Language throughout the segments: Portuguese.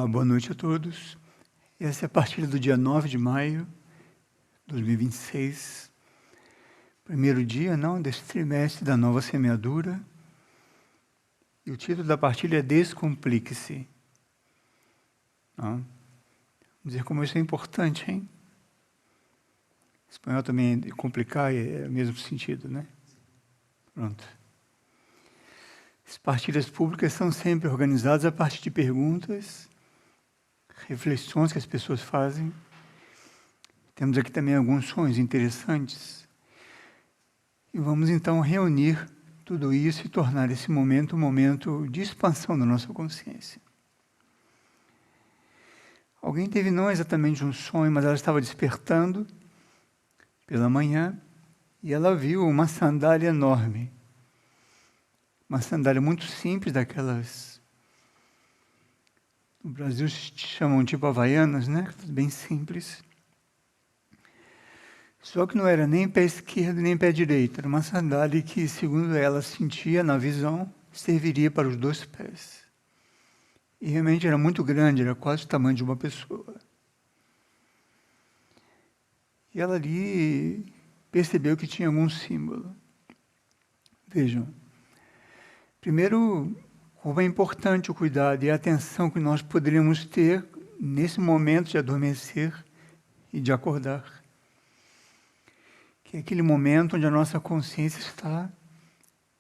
Uma boa noite a todos. Essa é a partilha do dia 9 de maio de 2026, primeiro dia desse trimestre da nova semeadura. E o título da partilha é Descomplique-se. Vamos dizer como isso é importante, hein? Em espanhol também complicar é o mesmo sentido, né? Pronto. As partilhas públicas são sempre organizadas a partir de perguntas, reflexões que as pessoas fazem. Temos aqui também alguns sonhos interessantes. E vamos então reunir tudo isso e tornar esse momento um momento de expansão da nossa consciência. Alguém teve não exatamente um sonho, mas ela estava despertando pela manhã e ela viu uma sandália enorme. Uma sandália muito simples, daquelas... No Brasil se chamam tipo havaianas, né? Bem simples. Só que não era nem pé esquerdo nem pé direito. Era uma sandália que, segundo ela sentia na visão, serviria para os dois pés. E realmente era muito grande, era quase o tamanho de uma pessoa. E ela ali percebeu que tinha algum símbolo. Vejam. Primeiro, como é importante o cuidado e a atenção que nós poderíamos ter nesse momento de adormecer e de acordar. Que é aquele momento onde a nossa consciência está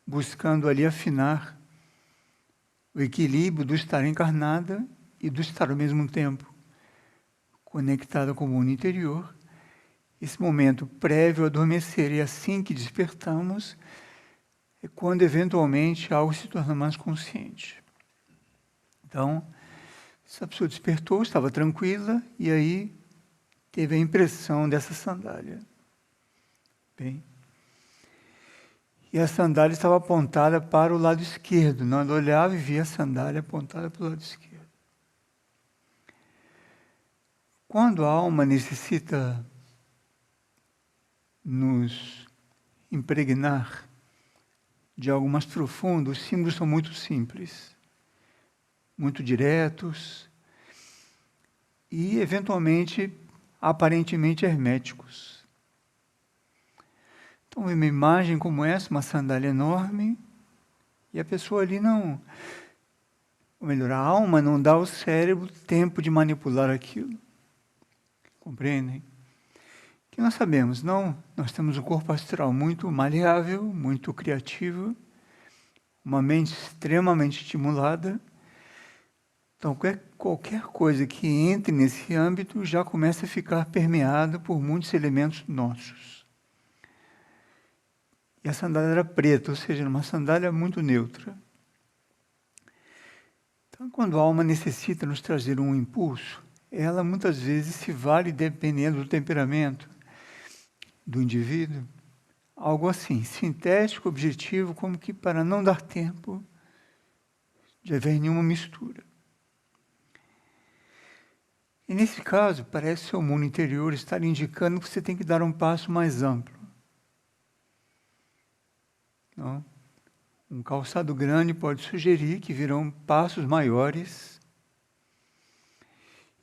buscando ali afinar o equilíbrio do estar encarnada e do estar ao mesmo tempo conectada com o mundo interior. Esse momento prévio ao adormecer, e assim que despertamos, é quando eventualmente algo se torna mais consciente. Então, essa pessoa despertou, estava tranquila, e aí teve a impressão dessa sandália. Bem, e a sandália estava apontada para o lado esquerdo. Não, ela olhava e via a sandália apontada para o lado esquerdo. Quando a alma necessita nos impregnar de algo mais profundo, os símbolos são muito simples, muito diretos e, eventualmente, aparentemente herméticos. Então, uma imagem como essa, uma sandália enorme, e a pessoa ali não... Ou melhor, a alma não dá ao cérebro tempo de manipular aquilo. Compreendem? Que nós sabemos, não? Nós temos um corpo astral muito maleável, muito criativo, uma mente extremamente estimulada. Então, qualquer coisa que entre nesse âmbito já começa a ficar permeada por muitos elementos nossos. E a sandália era preta, ou seja, era uma sandália muito neutra. Então, quando a alma necessita nos trazer um impulso, ela muitas vezes se vale, dependendo do temperamento do indivíduo, algo assim, sintético, objetivo, como que para não dar tempo de haver nenhuma mistura. E nesse caso, parece que o mundo interior estar indicando que você tem que dar um passo mais amplo. Não? Um calçado grande pode sugerir que virão passos maiores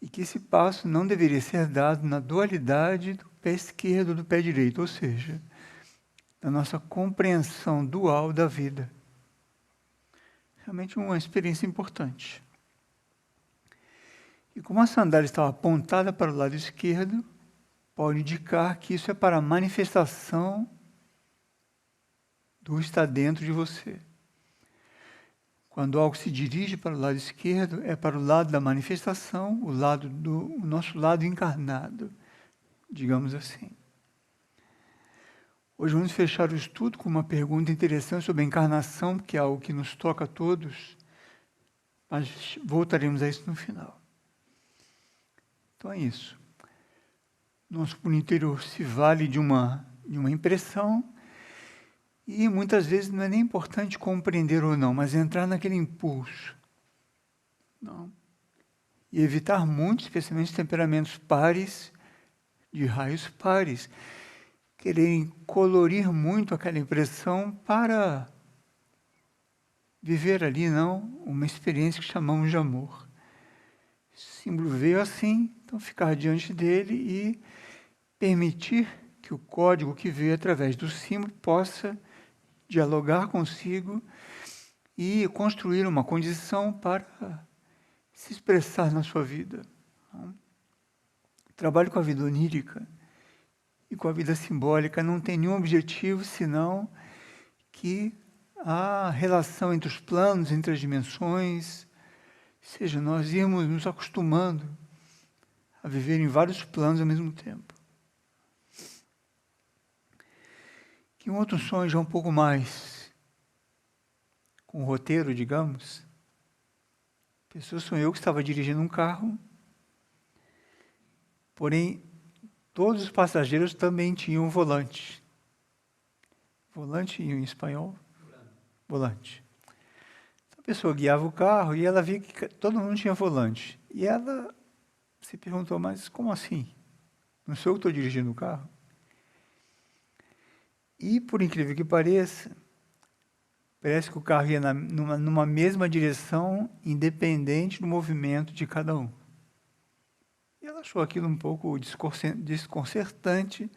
e que esse passo não deveria ser dado na dualidade do pé esquerdo ou do pé direito, ou seja, da nossa compreensão dual da vida. Realmente uma experiência importante. E como a sandália estava apontada para o lado esquerdo, pode indicar que isso é para a manifestação do estar dentro de você. Quando algo se dirige para o lado esquerdo, é para o lado da manifestação, o nosso lado encarnado, digamos assim. Hoje vamos fechar o estudo com uma pergunta interessante sobre a encarnação, que é algo que nos toca a todos, mas voltaremos a isso no final. Então é isso. Nosso mundo interior se vale de uma impressão, e muitas vezes não é nem importante compreender ou não, mas entrar naquele impulso. Não. E evitar muito, especialmente temperamentos pares, de raios pares, quererem colorir muito aquela impressão para viver ali, não, uma experiência que chamamos de amor. símbolo veio assim, então ficar diante dele e permitir que o código que veio através do símbolo possa dialogar consigo e construir uma condição para se expressar na sua vida. O trabalho com a vida onírica e com a vida simbólica não tem nenhum objetivo senão que a relação entre os planos, entre as dimensões, seja, nós irmos nos acostumando a viver em vários planos ao mesmo tempo. Que um outro sonho já um pouco mais com roteiro, digamos. A pessoa sonhou que estava dirigindo um carro, porém, todos os passageiros também tinham um volante. Volante em espanhol? Volante. Então, a pessoa guiava o carro e ela via que todo mundo tinha volante. E ela se perguntou, mas como assim? Não sou eu que estou dirigindo o carro? E, por incrível que pareça, parece que o carro ia numa mesma direção, independente do movimento de cada um. E ela achou aquilo um pouco desconcertante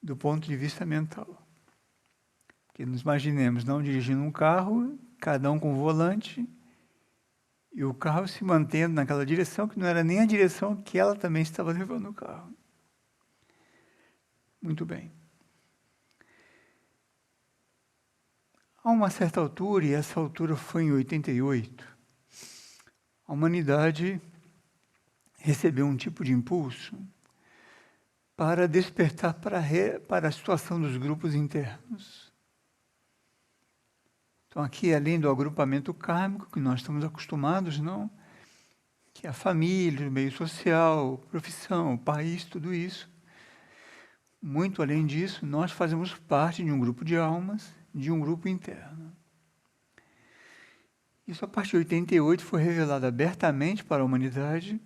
do ponto de vista mental. Porque nos imaginemos, não dirigindo um carro, cada um com o volante, e o carro se mantendo naquela direção, que não era nem a direção que ela também estava levando o carro. Muito bem. A uma certa altura, e essa altura foi em 88, a humanidade recebeu um tipo de impulso para despertar para a situação dos grupos internos. Então, aqui, além do agrupamento kármico, que nós estamos acostumados, não? Que é a família, o meio social, profissão, o país, tudo isso. Muito além disso, nós fazemos parte de um grupo de almas, de um grupo interno. Isso, a partir de 88, foi revelado abertamente para a humanidade.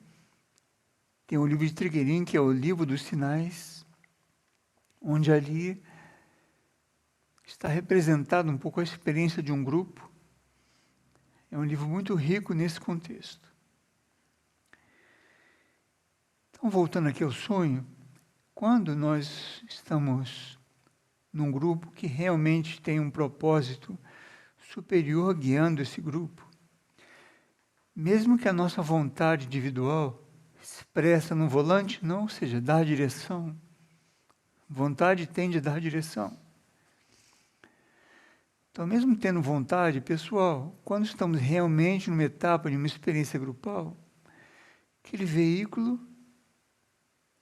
Tem o livro de Trigueirinho, que é o livro dos sinais, onde ali está representada um pouco a experiência de um grupo. É um livro muito rico nesse contexto. Então, voltando aqui ao sonho, quando nós estamos num grupo que realmente tem um propósito superior guiando esse grupo, mesmo que a nossa vontade individual expressa no volante, não, ou seja, dar direção, vontade tende a dar direção. Então, mesmo tendo vontade pessoal, quando estamos realmente numa etapa de uma experiência grupal, aquele veículo,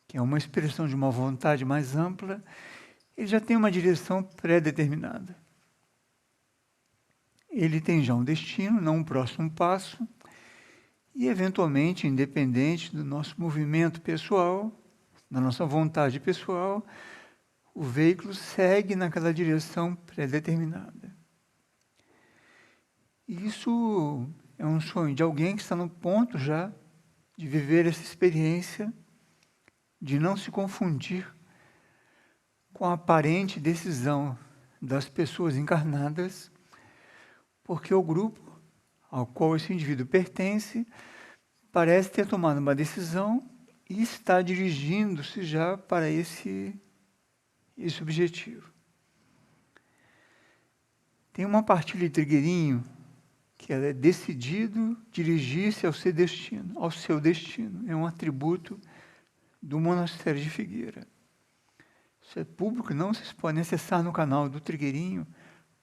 que é uma expressão de uma vontade mais ampla, ele já tem uma direção pré-determinada. Ele tem já um destino, não um próximo passo, e, eventualmente, independente do nosso movimento pessoal, da nossa vontade pessoal, o veículo segue naquela direção pré-determinada. Isso é um sonho de alguém que está no ponto já de viver essa experiência, de não se confundir com a aparente decisão das pessoas encarnadas, porque o grupo ao qual esse indivíduo pertence parece ter tomado uma decisão e está dirigindo-se já para esse objetivo. Tem uma partilha de Trigueirinho que é decidido dirigir-se ao seu destino. É um atributo do monastério de Figueira. Isso é público, não? Vocês podem acessar no canal do Trigueirinho,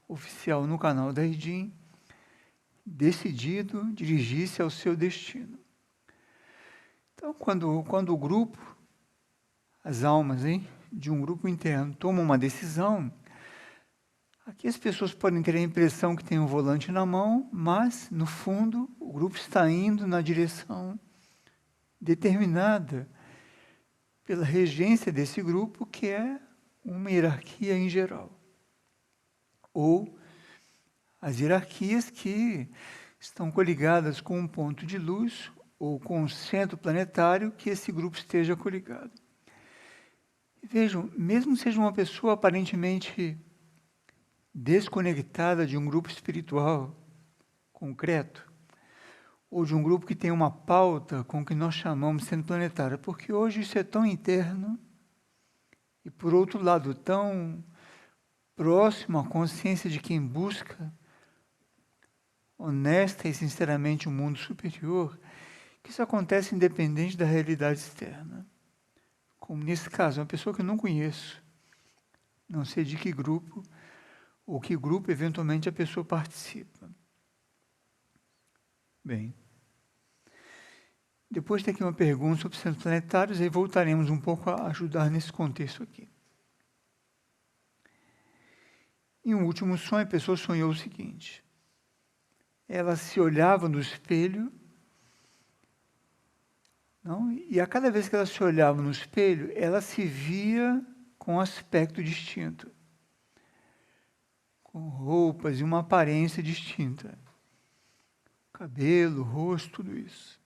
oficial no canal da Edim, decidido dirigir-se ao seu destino. Então, quando o grupo, as almas de um grupo interno tomam uma decisão, aqui as pessoas podem ter a impressão que tem um volante na mão, mas, no fundo, o grupo está indo na direção determinada pela regência desse grupo, que é uma hierarquia em geral. Ou as hierarquias que estão coligadas com um ponto de luz ou com um centro planetário que esse grupo esteja coligado. E vejam, mesmo seja uma pessoa aparentemente desconectada de um grupo espiritual concreto, ou de um grupo que tem uma pauta com o que nós chamamos de centro planetário, porque hoje isso é tão interno e, por outro lado, tão próximo à consciência de quem busca honesta e sinceramente um mundo superior, que isso acontece independente da realidade externa. Como nesse caso, uma pessoa que eu não conheço, não sei de que grupo, ou que grupo eventualmente a pessoa participa. Bem, depois tem aqui uma pergunta sobre centros planetários, aí voltaremos um pouco a ajudar nesse contexto aqui. Em um último sonho, a pessoa sonhou o seguinte: ela se olhava no espelho, não? E a cada vez que ela se olhava no espelho, ela se via com um aspecto distinto, com roupas e uma aparência distinta. Cabelo, rosto, tudo isso.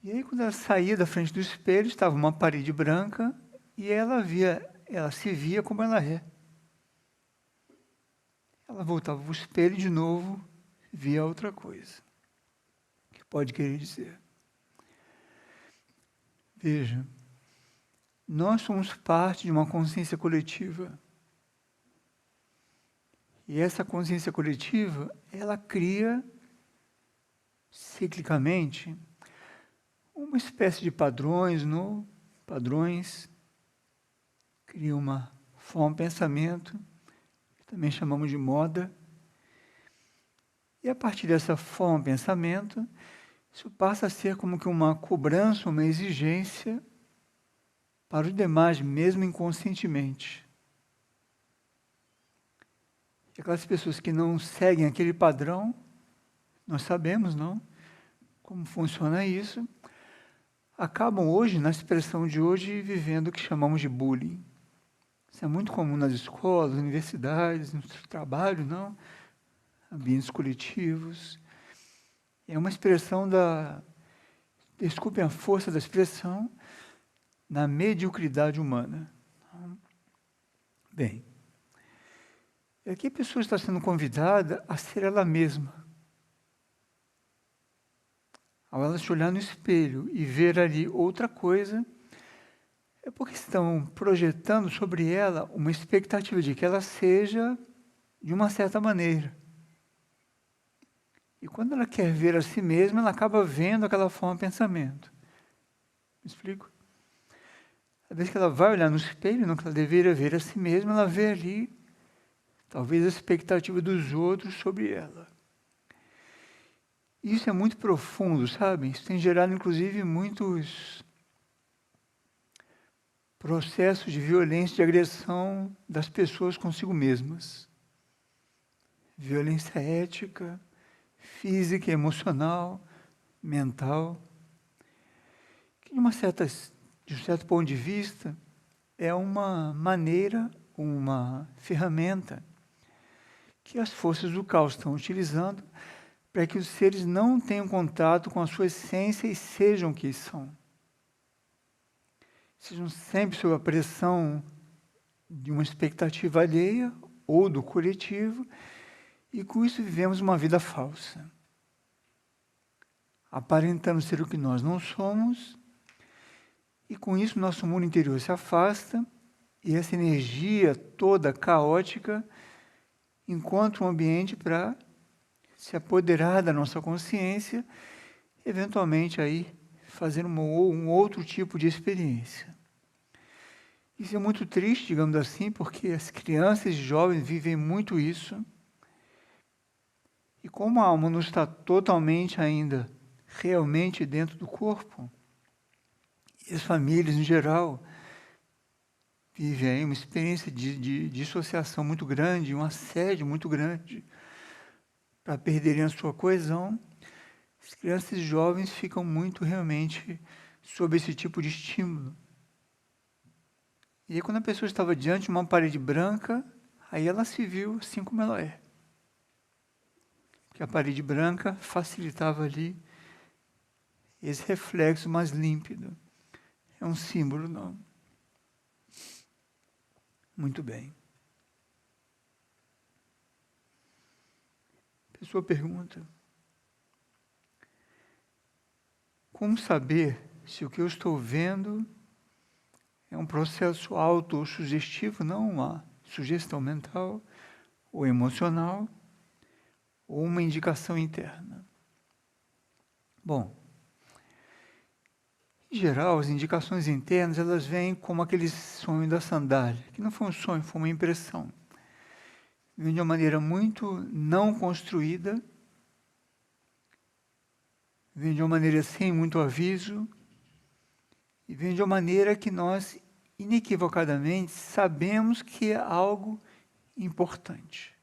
E aí, quando ela saía da frente do espelho, estava uma parede branca e ela se via como ela é. Ela voltava para o espelho de novo, via outra coisa. O que pode querer dizer? Veja, nós somos parte de uma consciência coletiva. E essa consciência coletiva, ela cria, ciclicamente, uma espécie de padrões, cria uma forma de pensamento, que também chamamos de moda. E a partir dessa forma de pensamento, isso passa a ser como que uma cobrança, uma exigência para os demais, mesmo inconscientemente. E aquelas pessoas que não seguem aquele padrão, nós sabemos, não? Como funciona isso, acabam hoje, na expressão de hoje, vivendo o que chamamos de bullying. Isso é muito comum nas escolas, universidades, no trabalho, não? Ambientes coletivos. É uma expressão desculpem a força da expressão, na mediocridade humana. Bem, aqui a pessoa está sendo convidada a ser ela mesma. Ao ela se olhar no espelho e ver ali outra coisa, é porque estão projetando sobre ela uma expectativa de que ela seja de uma certa maneira. E quando ela quer ver a si mesma, ela acaba vendo aquela forma de pensamento. Me explico? Às vezes que ela vai olhar no espelho, não que ela deveria ver a si mesma, ela vê ali, talvez, a expectativa dos outros sobre ela. Isso é muito profundo, sabe? Isso tem gerado, inclusive, muitos processos de violência, de agressão das pessoas consigo mesmas. Violência ética, física, emocional, mental, que de um certo ponto de vista, é uma maneira, uma ferramenta que as forças do caos estão utilizando para que os seres não tenham contato com a sua essência e sejam o que são. Sejam sempre sob a pressão de uma expectativa alheia ou do coletivo, e com isso vivemos uma vida falsa, aparentando ser o que nós não somos, e com isso nosso mundo interior se afasta, e essa energia toda caótica encontra um ambiente para se apoderar da nossa consciência, eventualmente aí fazer um outro tipo de experiência. Isso é muito triste, digamos assim, porque as crianças e jovens vivem muito isso, e como a alma não está totalmente ainda, realmente dentro do corpo, e as famílias em geral vivem aí uma experiência de dissociação muito grande, um assédio muito grande, para perderem a sua coesão, as crianças e jovens ficam muito realmente sob esse tipo de estímulo. E aí, quando a pessoa estava diante de uma parede branca, aí ela se viu assim como ela é. Porque a parede branca facilitava ali esse reflexo mais límpido. É um símbolo, não? Muito bem. A Essa é a sua pergunta. Como saber se o que eu estou vendo é um processo autossugestivo, não uma sugestão mental ou emocional, ou uma indicação interna? Bom, em geral, as indicações internas, elas vêm como aquele sonho da sandália, que não foi um sonho, foi uma impressão. Vem de uma maneira muito não construída, vem de uma maneira sem muito aviso, e vem de uma maneira que nós, inequivocadamente, sabemos que é algo importante.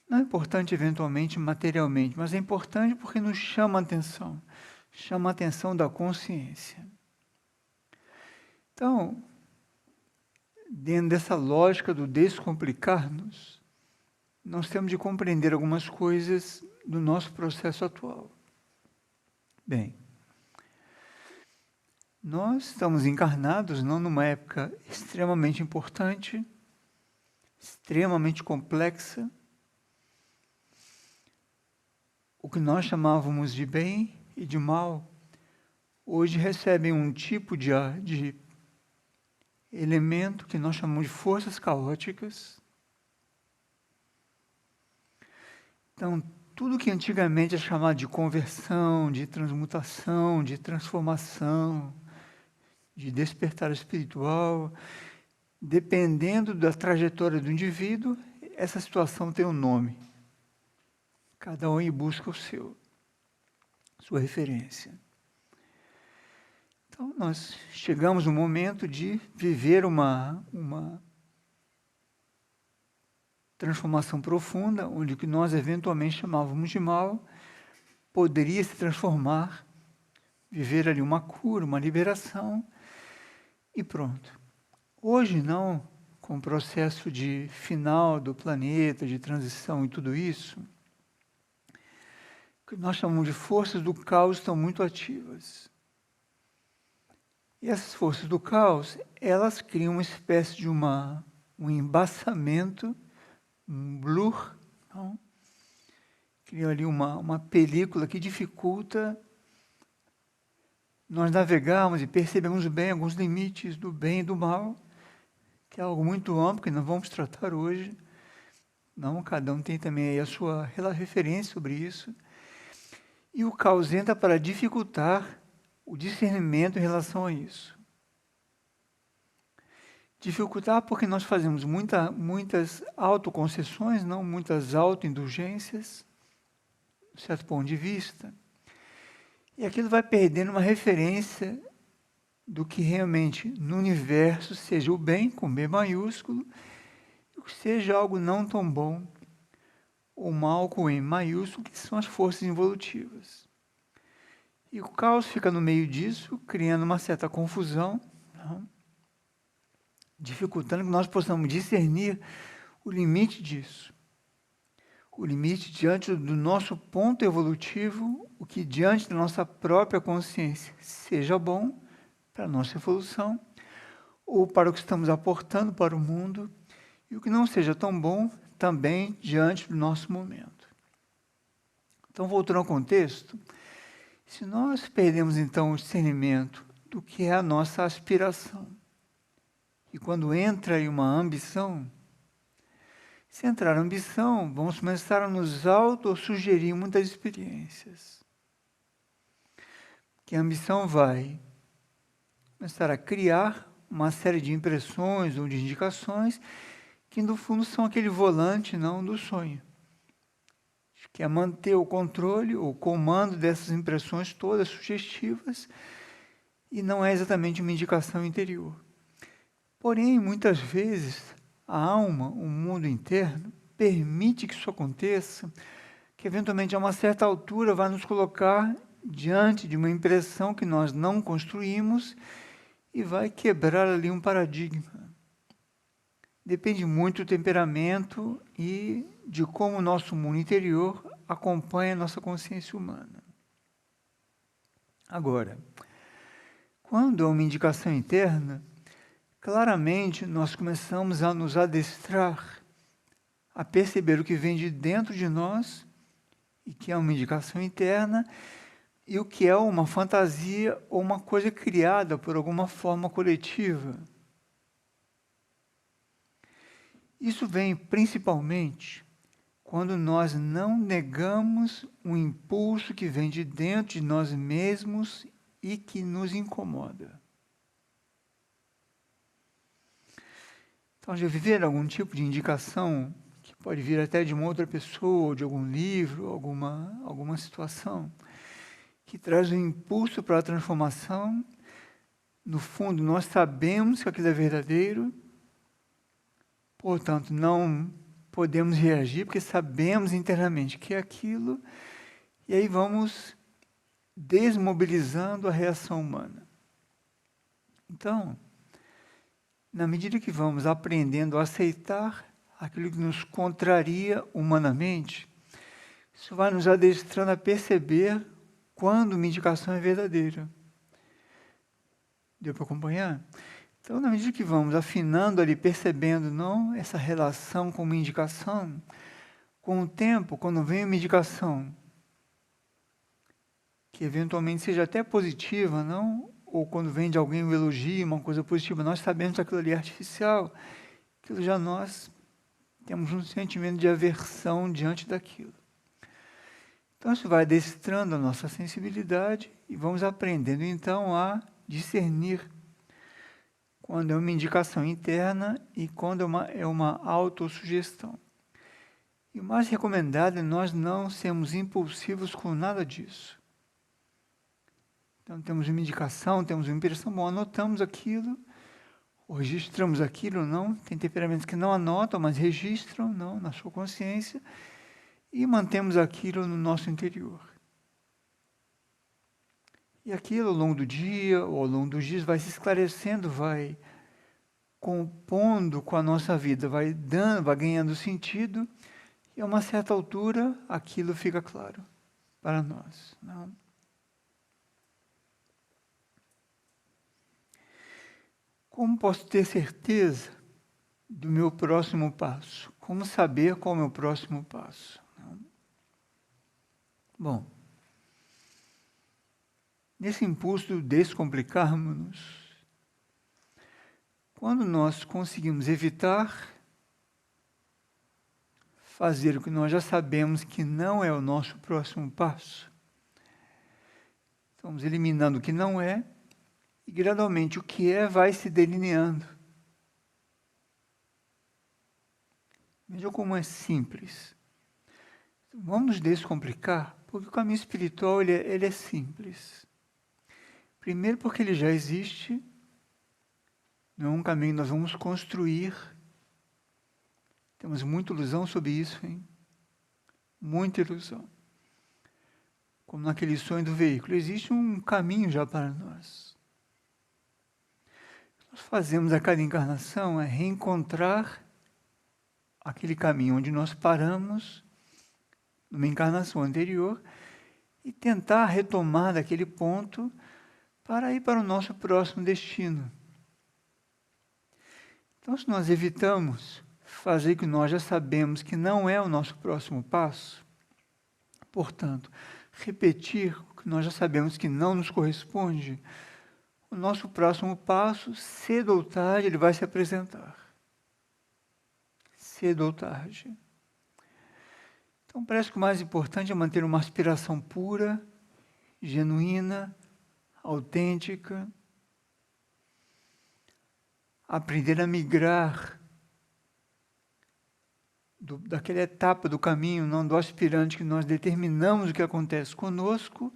Não é importante, eventualmente, materialmente, mas é importante porque nos chama a atenção da consciência. Então, dentro dessa lógica do descomplicar-nos, nós temos de compreender algumas coisas do nosso processo atual. Bem, nós estamos encarnados não numa época extremamente importante, extremamente complexa. O que nós chamávamos de bem e de mal, hoje recebem um tipo de elemento que nós chamamos de forças caóticas. Então, tudo que antigamente é chamado de conversão, de transmutação, de transformação, de despertar espiritual, dependendo da trajetória do indivíduo, essa situação tem um nome. Cada um busca o seu, sua referência. Então, nós chegamos no momento de viver uma transformação profunda, onde o que nós eventualmente chamávamos de mal poderia se transformar, viver ali uma cura, uma liberação, e pronto. Hoje não, com o processo de final do planeta, de transição e tudo isso, o que nós chamamos de forças do caos estão muito ativas. E essas forças do caos, elas criam uma espécie de um embaçamento, um blur, não? Criam ali uma película que dificulta nós navegarmos e percebemos bem alguns limites do bem e do mal, que é algo muito amplo que não vamos tratar hoje. Não, cada um tem também aí a sua referência sobre isso. E o caos entra para dificultar o discernimento em relação a isso. Dificultar porque nós fazemos muitas autoconcessões, não muitas autoindulgências, de certo ponto de vista. E aquilo vai perdendo uma referência do que realmente no universo seja o bem, com B maiúsculo, e que seja algo não tão bom, ou mal com M maiúsculo, que são as forças involutivas. E o caos fica no meio disso, criando uma certa confusão, não? Dificultando que nós possamos discernir o limite disso. O limite diante do nosso ponto evolutivo, o que diante da nossa própria consciência seja bom para a nossa evolução, ou para o que estamos aportando para o mundo, e o que não seja tão bom também diante do nosso momento. Então, voltando ao contexto, se nós perdemos então o discernimento do que é a nossa aspiração, e quando entra aí uma ambição, se entrar a ambição, vamos começar a nos auto-sugerir muitas experiências. Que a ambição vai começar a criar uma série de impressões ou de indicações que, no fundo, são aquele volante, não, do sonho. Que é manter o controle, o comando dessas impressões todas sugestivas, e não é exatamente uma indicação interior. Porém, muitas vezes, a alma, o mundo interno, permite que isso aconteça, que eventualmente a uma certa altura vai nos colocar diante de uma impressão que nós não construímos e vai quebrar ali um paradigma. Depende muito do temperamento e de como o nosso mundo interior acompanha a nossa consciência humana. Agora, quando há uma indicação interna, claramente nós começamos a nos adestrar a perceber o que vem de dentro de nós, e que é uma indicação interna, e o que é uma fantasia ou uma coisa criada por alguma forma coletiva. Isso vem principalmente quando nós não negamos um impulso que vem de dentro de nós mesmos e que nos incomoda. Então, já viveram algum tipo de indicação, que pode vir até de uma outra pessoa, ou de algum livro, alguma situação, que traz um impulso para a transformação? No fundo, nós sabemos que aquilo é verdadeiro, portanto, não podemos reagir, porque sabemos internamente que é aquilo, e aí vamos desmobilizando a reação humana. Então, na medida que vamos aprendendo a aceitar aquilo que nos contraria humanamente, isso vai nos adestrando a perceber quando uma indicação é verdadeira. Deu para acompanhar? Então, na medida que vamos afinando ali, percebendo, não, essa relação com uma indicação, com o tempo, quando vem uma indicação, que eventualmente seja até positiva, não? Ou quando vem de alguém um elogio, uma coisa positiva, nós sabemos que aquilo ali é artificial, aquilo já nós temos um sentimento de aversão diante daquilo. Então, isso vai adestrando a nossa sensibilidade e vamos aprendendo, então, a discernir quando é uma indicação interna e quando é uma autossugestão. E o mais recomendado é nós não sermos impulsivos com nada disso. Então, temos uma indicação, temos uma impressão, bom, anotamos aquilo, ou registramos aquilo, não. Tem temperamentos que não anotam, mas registram, não, na sua consciência, e mantemos aquilo no nosso interior. E aquilo, ao longo do dia, ou ao longo dos dias, vai se esclarecendo, vai compondo com a nossa vida, vai ganhando sentido, e a uma certa altura, aquilo fica claro para nós, não? Como posso ter certeza do meu próximo passo? Como saber qual é o meu próximo passo? Bom, nesse impulso de descomplicarmos-nos, quando nós conseguimos evitar fazer o que nós já sabemos que não é o nosso próximo passo, estamos eliminando o que não é, e gradualmente o que é vai se delineando. Veja como é simples. Vamos nos descomplicar, porque o caminho espiritual ele é simples. Primeiro porque ele já existe, não é um caminho que nós vamos construir. Temos muita ilusão sobre isso, hein? Muita ilusão. Como naquele sonho do veículo, existe um caminho já para nós. O que nós fazemos a cada encarnação é reencontrar aquele caminho onde nós paramos numa encarnação anterior e tentar retomar daquele ponto para ir para o nosso próximo destino. Então, se nós evitamos fazer o que nós já sabemos que não é o nosso próximo passo, portanto, repetir o que nós já sabemos que não nos corresponde, o nosso próximo passo, cedo ou tarde, ele vai se apresentar. Cedo ou tarde. Então, parece que o mais importante é manter uma aspiração pura, genuína, autêntica, aprender a migrar daquela etapa do caminho, não do aspirante que nós determinamos o que acontece conosco,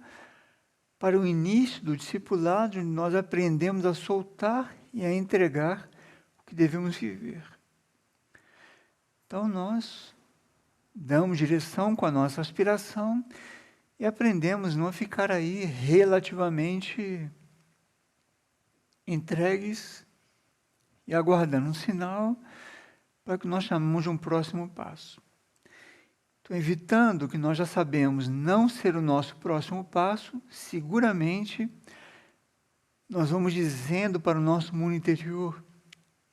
para o início do discipulado, onde nós aprendemos a soltar e a entregar o que devemos viver. Então, nós damos direção com a nossa aspiração e aprendemos a não ficar aí relativamente entregues e aguardando um sinal para o que nós chamamos de um próximo passo. Então, evitando o que nós já sabemos não ser o nosso próximo passo, seguramente nós vamos dizendo para o nosso mundo interior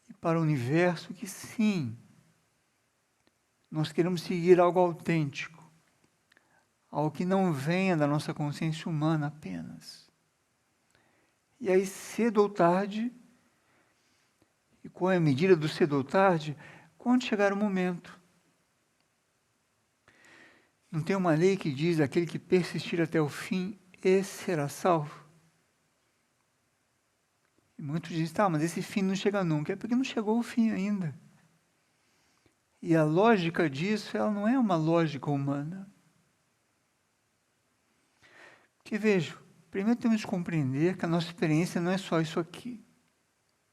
e para o universo que sim, Nós queremos seguir algo autêntico, algo que não venha da nossa consciência humana apenas. E aí, cedo ou tarde, e qual é a medida do cedo ou tarde? Quando chegar o momento. Não tem uma lei que diz: aquele que persistir até o fim, esse será salvo? E muitos dizem: tá, mas esse fim não chega nunca. É porque não chegou o fim ainda. E a lógica disso, ela não é uma lógica humana. Porque, veja, primeiro temos que compreender que a nossa experiência não é só isso aqui.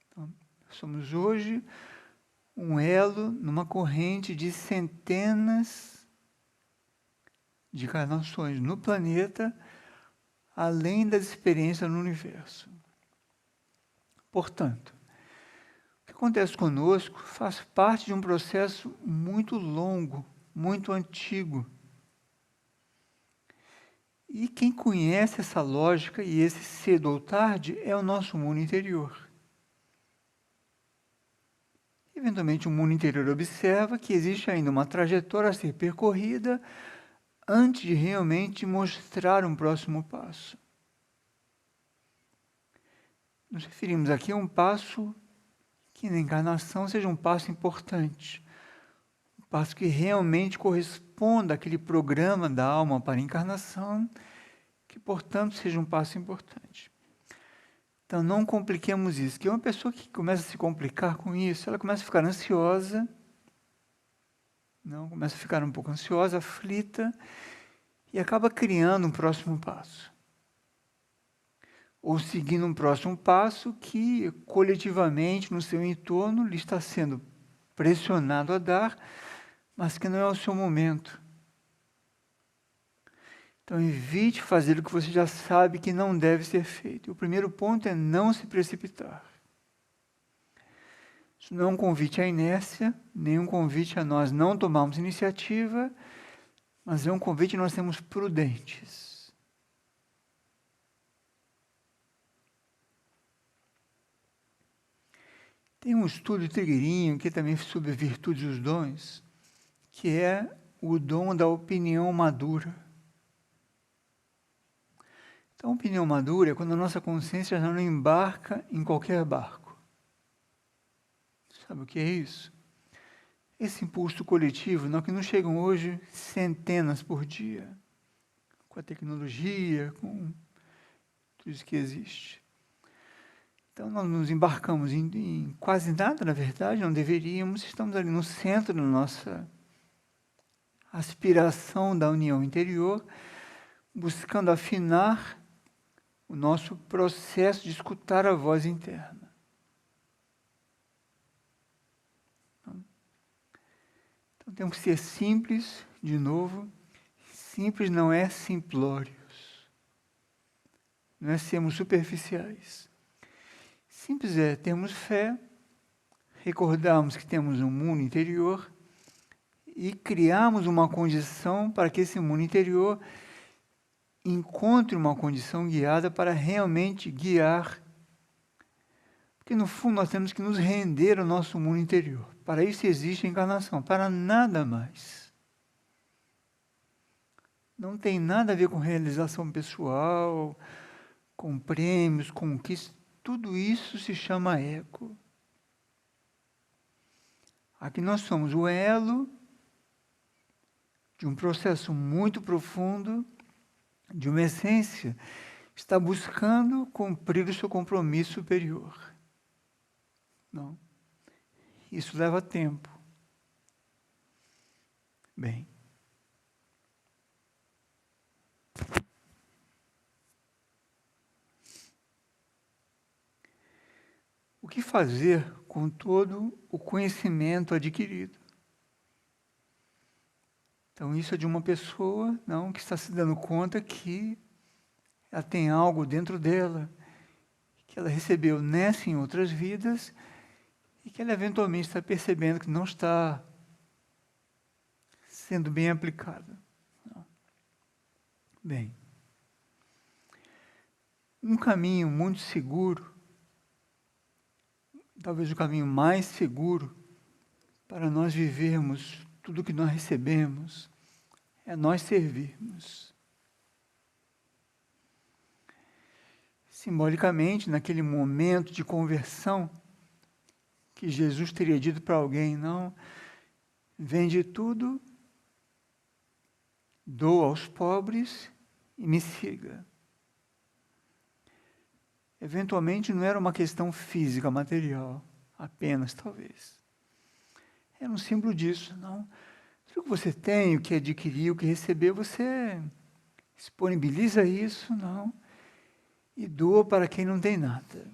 Então, somos hoje um elo numa corrente de centenas de encarnações no planeta, além das experiências no universo. Portanto, o que acontece conosco faz parte de um processo muito longo, muito antigo. E quem conhece essa lógica e esse cedo ou tarde é o nosso mundo interior. Eventualmente, o mundo interior observa que existe ainda uma trajetória a ser percorrida antes de realmente mostrar um próximo passo. Nos referimos aqui a um passo que na encarnação seja um passo importante, um passo que realmente corresponda àquele programa da alma para a encarnação, que, portanto, seja um passo importante. Então, não compliquemos isso, que uma pessoa que começa a se complicar com isso, ela começa a ficar ansiosa, começa a ficar um pouco ansiosa, aflita, e acaba criando um próximo passo. Ou seguindo um próximo passo que, coletivamente, no seu entorno, lhe está sendo pressionado a dar, mas que não é o seu momento. Então, evite fazer o que você já sabe que não deve ser feito. O primeiro ponto é não se precipitar. Isso não é um convite à inércia, nem um convite a nós não tomarmos iniciativa, mas é um convite a nós sermos prudentes. Tem um estudo de Trigueirinho, que também sobre virtudes e os dons, que é o dom da opinião madura. Então, a opinião madura é quando a nossa consciência já não embarca em qualquer barco. Sabe o que é isso? Esse impulso coletivo, não, que nos chegam hoje centenas por dia, com a tecnologia, com tudo isso que existe. Então, nós nos embarcamos em quase nada, na verdade, não deveríamos, estamos ali no centro da nossa aspiração da união interior, buscando afinar o nosso processo de escutar a voz interna. Então, temos que ser simples, de novo. Simples não é simplórios. Não é sermos superficiais. Simples é termos fé, recordarmos que temos um mundo interior e criarmos uma condição para que esse mundo interior encontre uma condição guiada para realmente guiar. Porque, no fundo, nós temos que nos render ao nosso mundo interior. Para isso existe a encarnação, para nada mais. Não tem nada a ver com realização pessoal, com prêmios, conquistas. Tudo isso se chama ego. Aqui nós somos o elo de um processo muito profundo, de uma essência, está buscando cumprir o seu compromisso superior. Não. Isso leva tempo. Bem. O que fazer com todo o conhecimento adquirido? Então, isso é de uma pessoa que está se dando conta que ela tem algo dentro dela, que ela recebeu nessa e em outras vidas, e que ela eventualmente está percebendo que não está sendo bem aplicada. Bem, um caminho muito seguro, talvez o caminho mais seguro para nós vivermos tudo que nós recebemos é nós servirmos. Simbolicamente, naquele momento de conversão, que Jesus teria dito para alguém, não, vende tudo, doa aos pobres e me siga. Eventualmente não era uma questão física, material, apenas, talvez. Era um símbolo disso, não. Tudo que você tem, o que adquiriu, o que recebeu, você disponibiliza isso, não, e doa para quem não tem nada.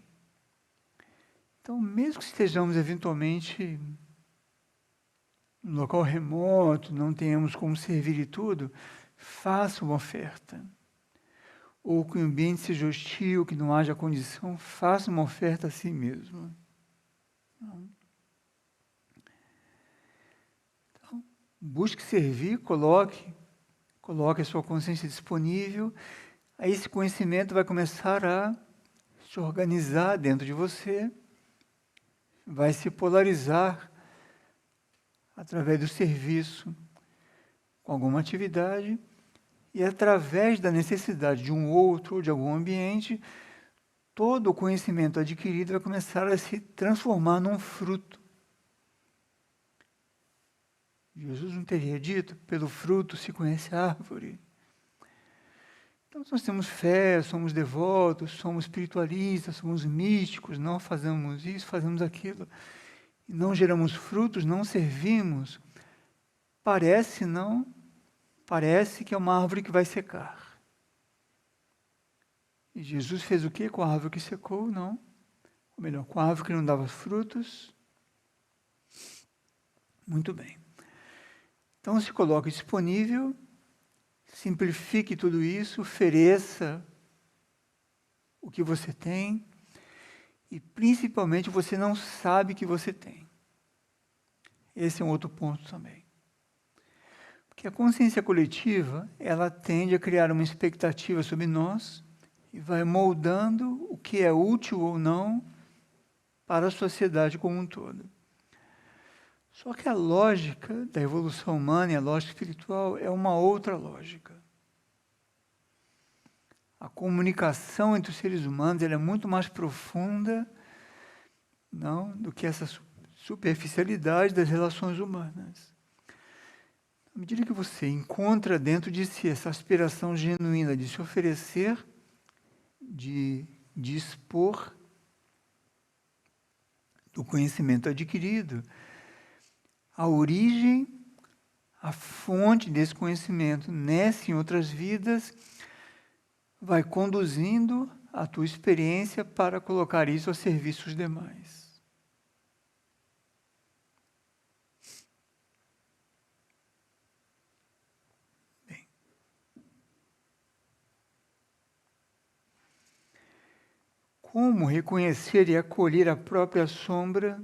Então, mesmo que estejamos eventualmente num local remoto, não tenhamos como servir e tudo, faça uma oferta. Ou que o ambiente seja hostil, que não haja condição, faça uma oferta a si mesmo. Então, busque servir, coloque a sua consciência disponível, aí esse conhecimento vai começar a se organizar dentro de você, vai se polarizar através do serviço com alguma atividade, e através da necessidade de um outro ou de algum ambiente, todo o conhecimento adquirido vai começar a se transformar num fruto. Jesus não teria dito, pelo fruto se conhece a árvore. Então, nós temos fé, somos devotos, somos espiritualistas, somos místicos, não fazemos isso, fazemos aquilo, e não geramos frutos, não servimos, parece que é uma árvore que vai secar. E Jesus fez o quê com a árvore que secou? Não. Ou melhor, com a árvore que não dava frutos. Muito bem. Então, se coloque disponível, simplifique tudo isso, ofereça o que você tem e, principalmente, você não sabe que você tem. Esse é um outro ponto também. Porque a consciência coletiva, ela tende a criar uma expectativa sobre nós e vai moldando o que é útil ou não para a sociedade como um todo. Só que a lógica da evolução humana e a lógica espiritual é uma outra lógica. A comunicação entre os seres humanos ela é muito mais profunda, não, do que essa superficialidade das relações humanas. À medida que você encontra dentro de si essa aspiração genuína de se oferecer, de dispor do conhecimento adquirido, a origem, a fonte desse conhecimento nessa e em outras vidas vai conduzindo a tua experiência para colocar isso a serviço dos demais. Bem. Como reconhecer e acolher a própria sombra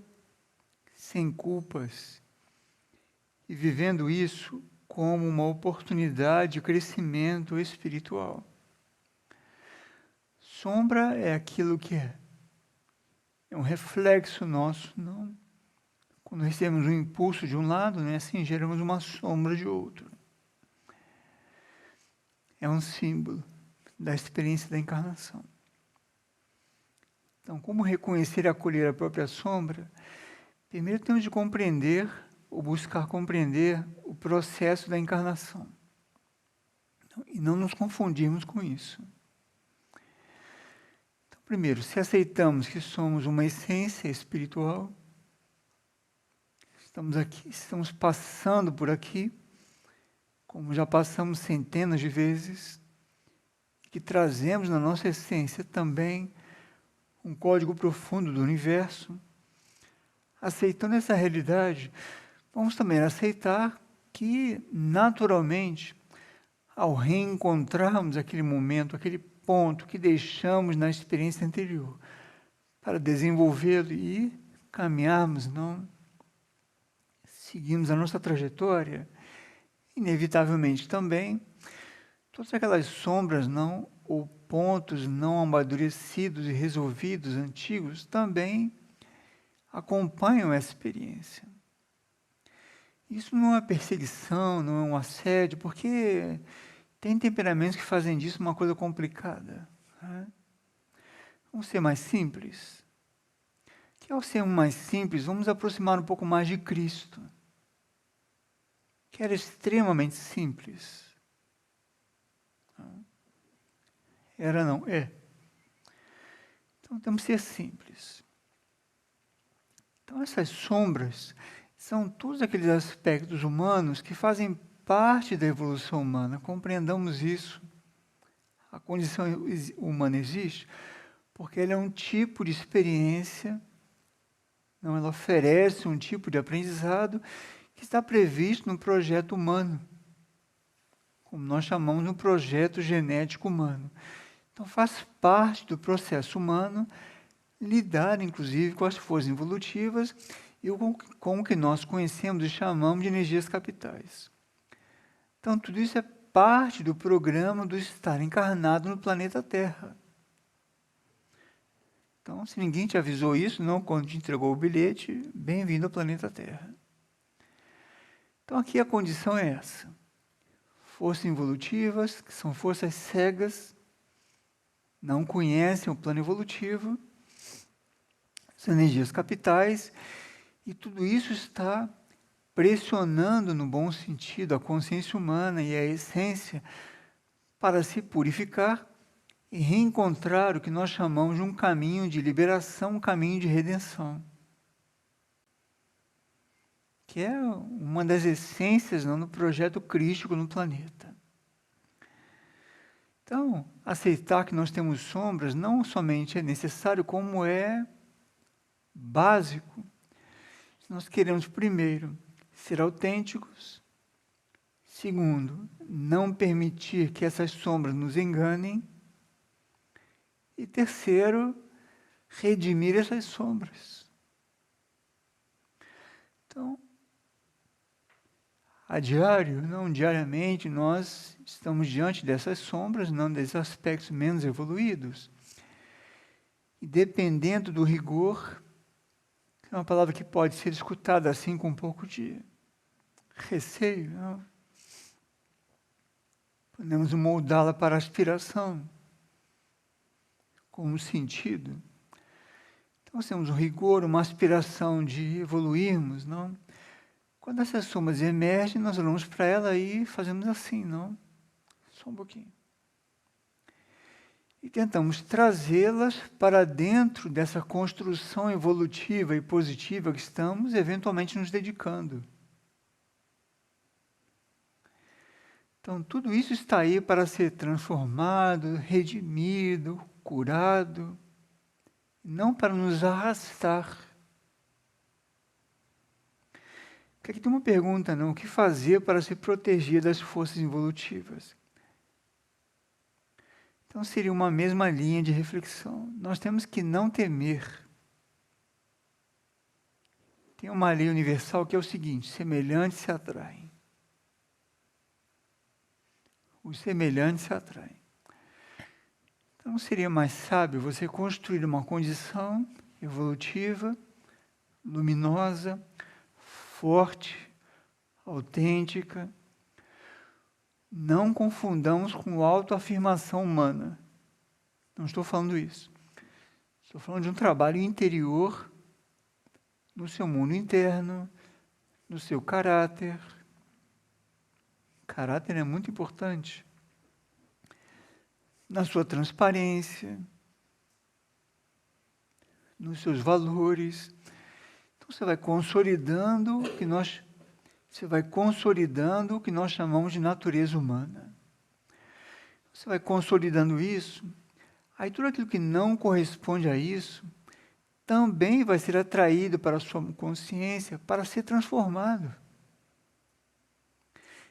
sem culpas? E vivendo isso como uma oportunidade de crescimento espiritual. Sombra é aquilo que é um reflexo nosso, não? Quando recebemos um impulso de um lado, né, assim geramos uma sombra de outro. É um símbolo da experiência da encarnação. Então, como reconhecer e acolher a própria sombra? Primeiro temos de compreender ou buscar compreender o processo da encarnação. E não nos confundirmos com isso. Então, primeiro, se aceitamos que somos uma essência espiritual, estamos aqui, estamos passando por aqui, como já passamos centenas de vezes, que trazemos na nossa essência também um código profundo do universo. Aceitando essa realidade, vamos também aceitar que, naturalmente, ao reencontrarmos aquele momento, aquele ponto que deixamos na experiência anterior, para desenvolvê-lo e caminharmos, não, seguimos a nossa trajetória, inevitavelmente também, todas aquelas sombras, não, ou pontos não amadurecidos e resolvidos, antigos, também acompanham essa experiência. Isso não é perseguição, não é um assédio, porque tem temperamentos que fazem disso uma coisa complicada. Né? Vamos ser mais simples. Que ao sermos mais simples, vamos aproximar um pouco mais de Cristo, que era extremamente simples. Era não, é. Então temos que ser simples. Então essas sombras são todos aqueles aspectos humanos que fazem parte da evolução humana. Compreendamos isso. A condição humana existe porque ela é um tipo de experiência, não, ela oferece um tipo de aprendizado que está previsto no projeto humano, como nós chamamos no projeto genético humano. Então faz parte do processo humano lidar, inclusive, com as forças evolutivas e com o que nós conhecemos e chamamos de energias capitais. Então, tudo isso é parte do programa do estar encarnado no planeta Terra. Então, se ninguém te avisou isso, não quando te entregou o bilhete, bem-vindo ao planeta Terra. Então, aqui a condição é essa. Forças evolutivas, que são forças cegas, não conhecem o plano evolutivo, as energias capitais, e tudo isso está pressionando, no bom sentido, a consciência humana e a essência para se purificar e reencontrar o que nós chamamos de um caminho de liberação, um caminho de redenção. Que é uma das essências do projeto crístico no planeta. Então, aceitar que nós temos sombras não somente é necessário, como é básico. Nós queremos, primeiro, ser autênticos. Segundo, não permitir que essas sombras nos enganem. E terceiro, redimir essas sombras. Então, a diário, não diariamente, nós estamos diante dessas sombras, não desses aspectos menos evoluídos. E dependendo do rigor, é uma palavra que pode ser escutada assim com um pouco de receio, não? Podemos moldá-la para aspiração, com um sentido. Então, nós temos um rigor, uma aspiração de evoluirmos, não? Quando essas sombras emergem, nós olhamos para ela e fazemos assim, não? Só um pouquinho. E tentamos trazê-las para dentro dessa construção evolutiva e positiva que estamos eventualmente nos dedicando. Então, tudo isso está aí para ser transformado, redimido, curado, não para nos arrastar. Aqui tem uma pergunta, não? O que fazer para se proteger das forças evolutivas? Então, seria uma mesma linha de reflexão. Nós temos que não temer. Tem uma lei universal que é o seguinte: semelhantes se atraem. Os semelhantes se atraem. Então, seria mais sábio você construir uma condição evolutiva, luminosa, forte, autêntica. Não confundamos com autoafirmação humana. Não estou falando isso. Estou falando de um trabalho interior, no seu mundo interno, no seu caráter. Caráter é muito importante. Na sua transparência, nos seus valores. Então você vai consolidando o que nós chamamos de natureza humana. Você vai consolidando isso, aí tudo aquilo que não corresponde a isso também vai ser atraído para a sua consciência para ser transformado.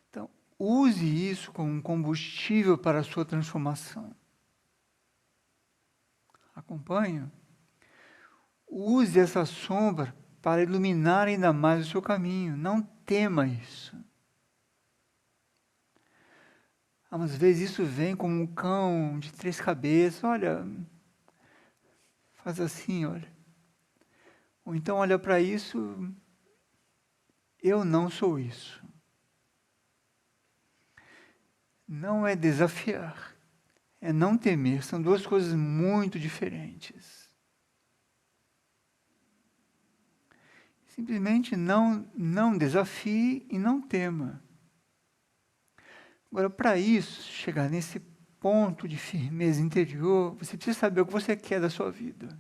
Então, use isso como um combustível para a sua transformação. Acompanhe. Use essa sombra para iluminar ainda mais o seu caminho. Não tema isso. Às vezes isso vem como um cão de 3 cabeças. Olha, faz assim, olha. Ou então olha para isso Eu não sou isso. Não é desafiar, é não temer. São duas coisas muito diferentes. Simplesmente não desafie e não tema. Agora, para isso, chegar nesse ponto de firmeza interior, você precisa saber o que você quer da sua vida.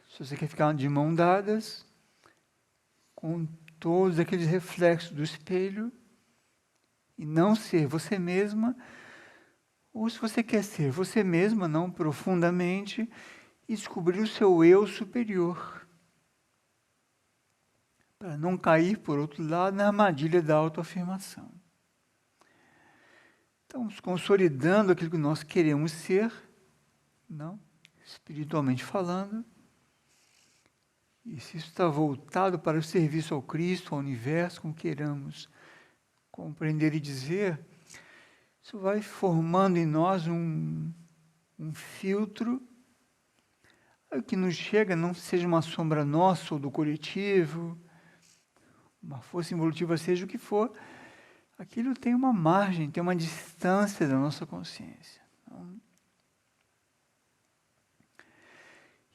Se você quer ficar de mãos dadas, com todos aqueles reflexos do espelho, e não ser você mesma, ou se você quer ser você mesma, não profundamente, e descobrir o seu eu superior, para não cair, por outro lado, na armadilha da autoafirmação. Estamos consolidando aquilo que nós queremos ser, não, espiritualmente falando, e se isso está voltado para o serviço ao Cristo, ao universo, como queiramos compreender e dizer, isso vai formando em nós um filtro, o que nos chega não seja uma sombra nossa ou do coletivo, uma força evolutiva, seja o que for, aquilo tem uma margem, tem uma distância da nossa consciência.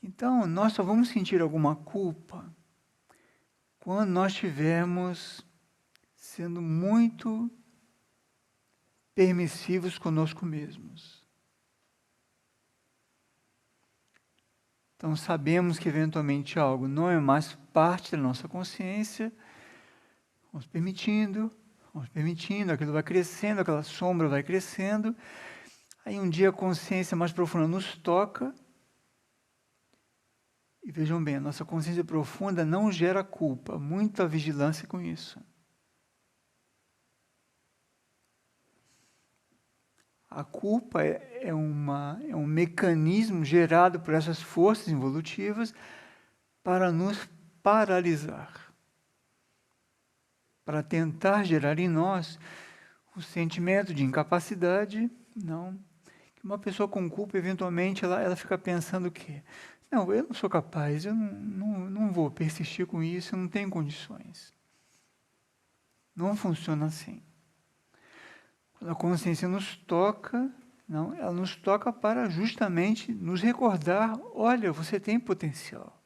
Então, nós só vamos sentir alguma culpa quando nós estivermos sendo muito permissivos conosco mesmos. Então, sabemos que eventualmente algo não é mais parte da nossa consciência, vamos permitindo, aquilo vai crescendo, aquela sombra vai crescendo, aí um dia a consciência mais profunda nos toca, e vejam bem, a nossa consciência profunda não gera culpa, muita vigilância com isso. A culpa é um mecanismo gerado por essas forças evolutivas para nos paralisar, para tentar gerar em nós o sentimento de incapacidade, não. Que uma pessoa com culpa, eventualmente, ela fica pensando o quê? Não, eu não sou capaz, eu não vou persistir com isso, eu não tenho condições. Não funciona assim. Quando a consciência nos toca, não, ela nos toca para justamente nos recordar, olha, você tem potencial.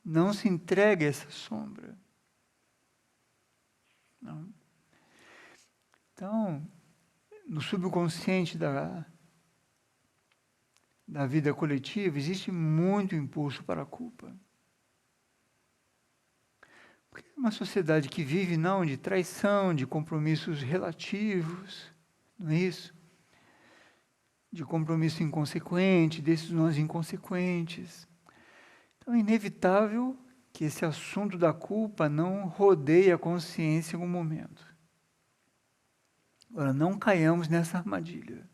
Não se entregue a essa sombra. Não. Então, no subconsciente da vida coletiva, existe muito impulso para a culpa. Porque é uma sociedade que vive não de traição, de compromissos relativos, não é isso? De compromisso inconsequente, decisões inconsequentes. Então é inevitável que esse assunto da culpa não rodeie a consciência em algum momento. Agora, não caiamos nessa armadilha.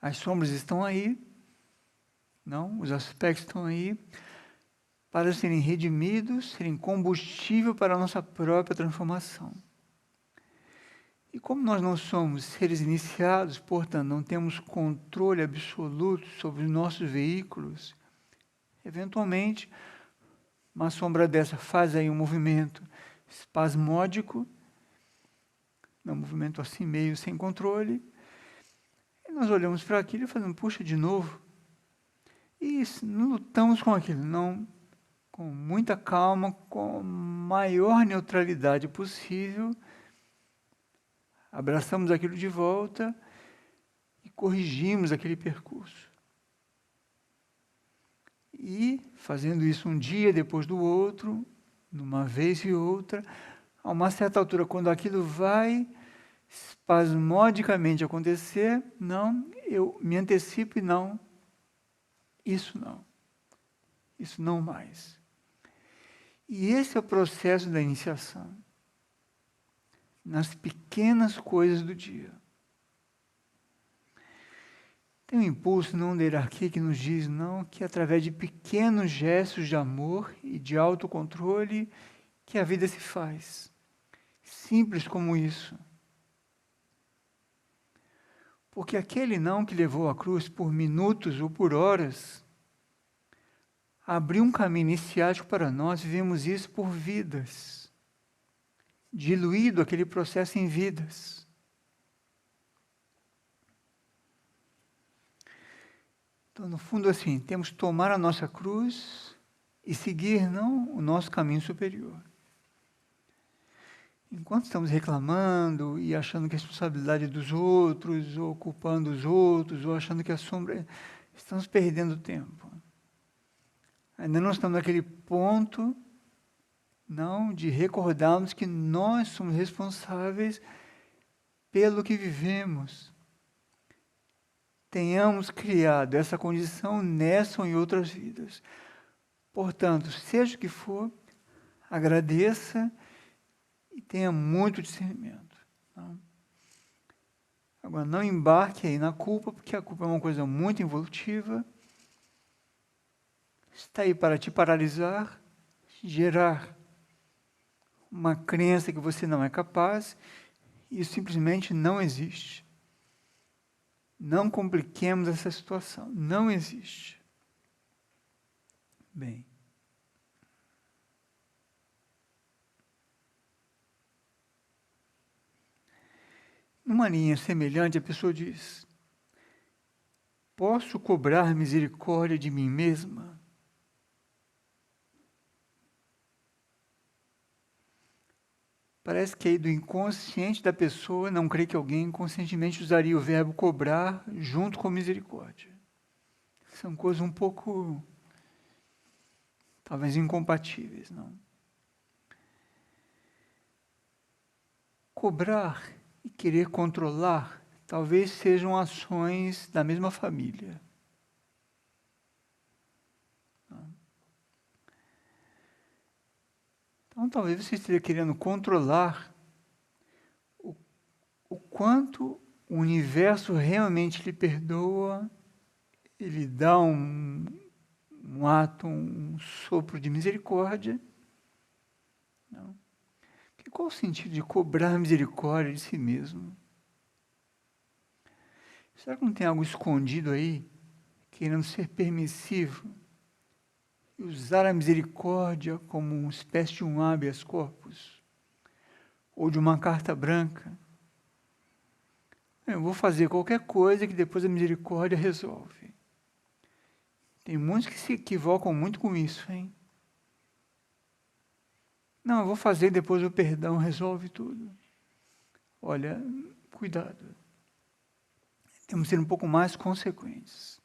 As sombras estão aí, não? Os aspectos estão aí, para serem redimidos, serem combustível para a nossa própria transformação. E como nós não somos seres iniciados, portanto, não temos controle absoluto sobre os nossos veículos, eventualmente, uma sombra dessa faz aí um movimento espasmódico, um movimento assim meio sem controle, e nós olhamos para aquilo e falamos, puxa, de novo. E não lutamos com aquilo, não, com muita calma, com a maior neutralidade possível, abraçamos aquilo de volta e corrigimos aquele percurso. E, fazendo isso um dia depois do outro, numa vez e outra, a uma certa altura, quando aquilo vai espasmodicamente acontecer, não, eu me antecipo e não, isso não mais. E esse é o processo da iniciação, nas pequenas coisas do dia. Tem um impulso não da hierarquia que nos diz, não, que através de pequenos gestos de amor e de autocontrole que a vida se faz. Simples como isso. Porque aquele não que levou a cruz por minutos ou por horas, abriu um caminho iniciático para nós, vivemos isso por vidas, diluído aquele processo em vidas. Então, no fundo, assim, temos que tomar a nossa cruz e seguir, não, o nosso caminho superior. Enquanto estamos reclamando e achando que a responsabilidade é dos outros, ou culpando os outros, ou achando que a sombra... Estamos perdendo tempo. Ainda não estamos naquele ponto, não, de recordarmos que nós somos responsáveis pelo que vivemos. Tenhamos criado essa condição nessa ou em outras vidas. Portanto, seja o que for, agradeça e tenha muito discernimento. Não? Agora, não embarque aí na culpa, porque a culpa é uma coisa muito involutiva. Está aí para te paralisar, gerar uma crença que você não é capaz, e isso simplesmente não existe. Não compliquemos essa situação, não existe. Bem. Numa linha semelhante, a pessoa diz: posso cobrar misericórdia de mim mesma? Parece que aí do inconsciente da pessoa, não creio que alguém inconscientemente usaria o verbo cobrar junto com misericórdia. São coisas um pouco, talvez, incompatíveis, não? Cobrar e querer controlar talvez sejam ações da mesma família. Então, talvez você esteja querendo controlar o quanto o universo realmente lhe perdoa, ele dá um ato, um sopro de misericórdia. Não? Porque qual o sentido de cobrar misericórdia de si mesmo? Será que não tem algo escondido aí, querendo ser permissivo e usar a misericórdia como uma espécie de um habeas corpus? Ou de uma carta branca? Eu vou fazer qualquer coisa que depois a misericórdia resolve. Tem muitos que se equivocam muito com isso, hein? Não, eu vou fazer, depois o perdão resolve tudo. Olha, cuidado. Temos que ser um pouco mais consequentes.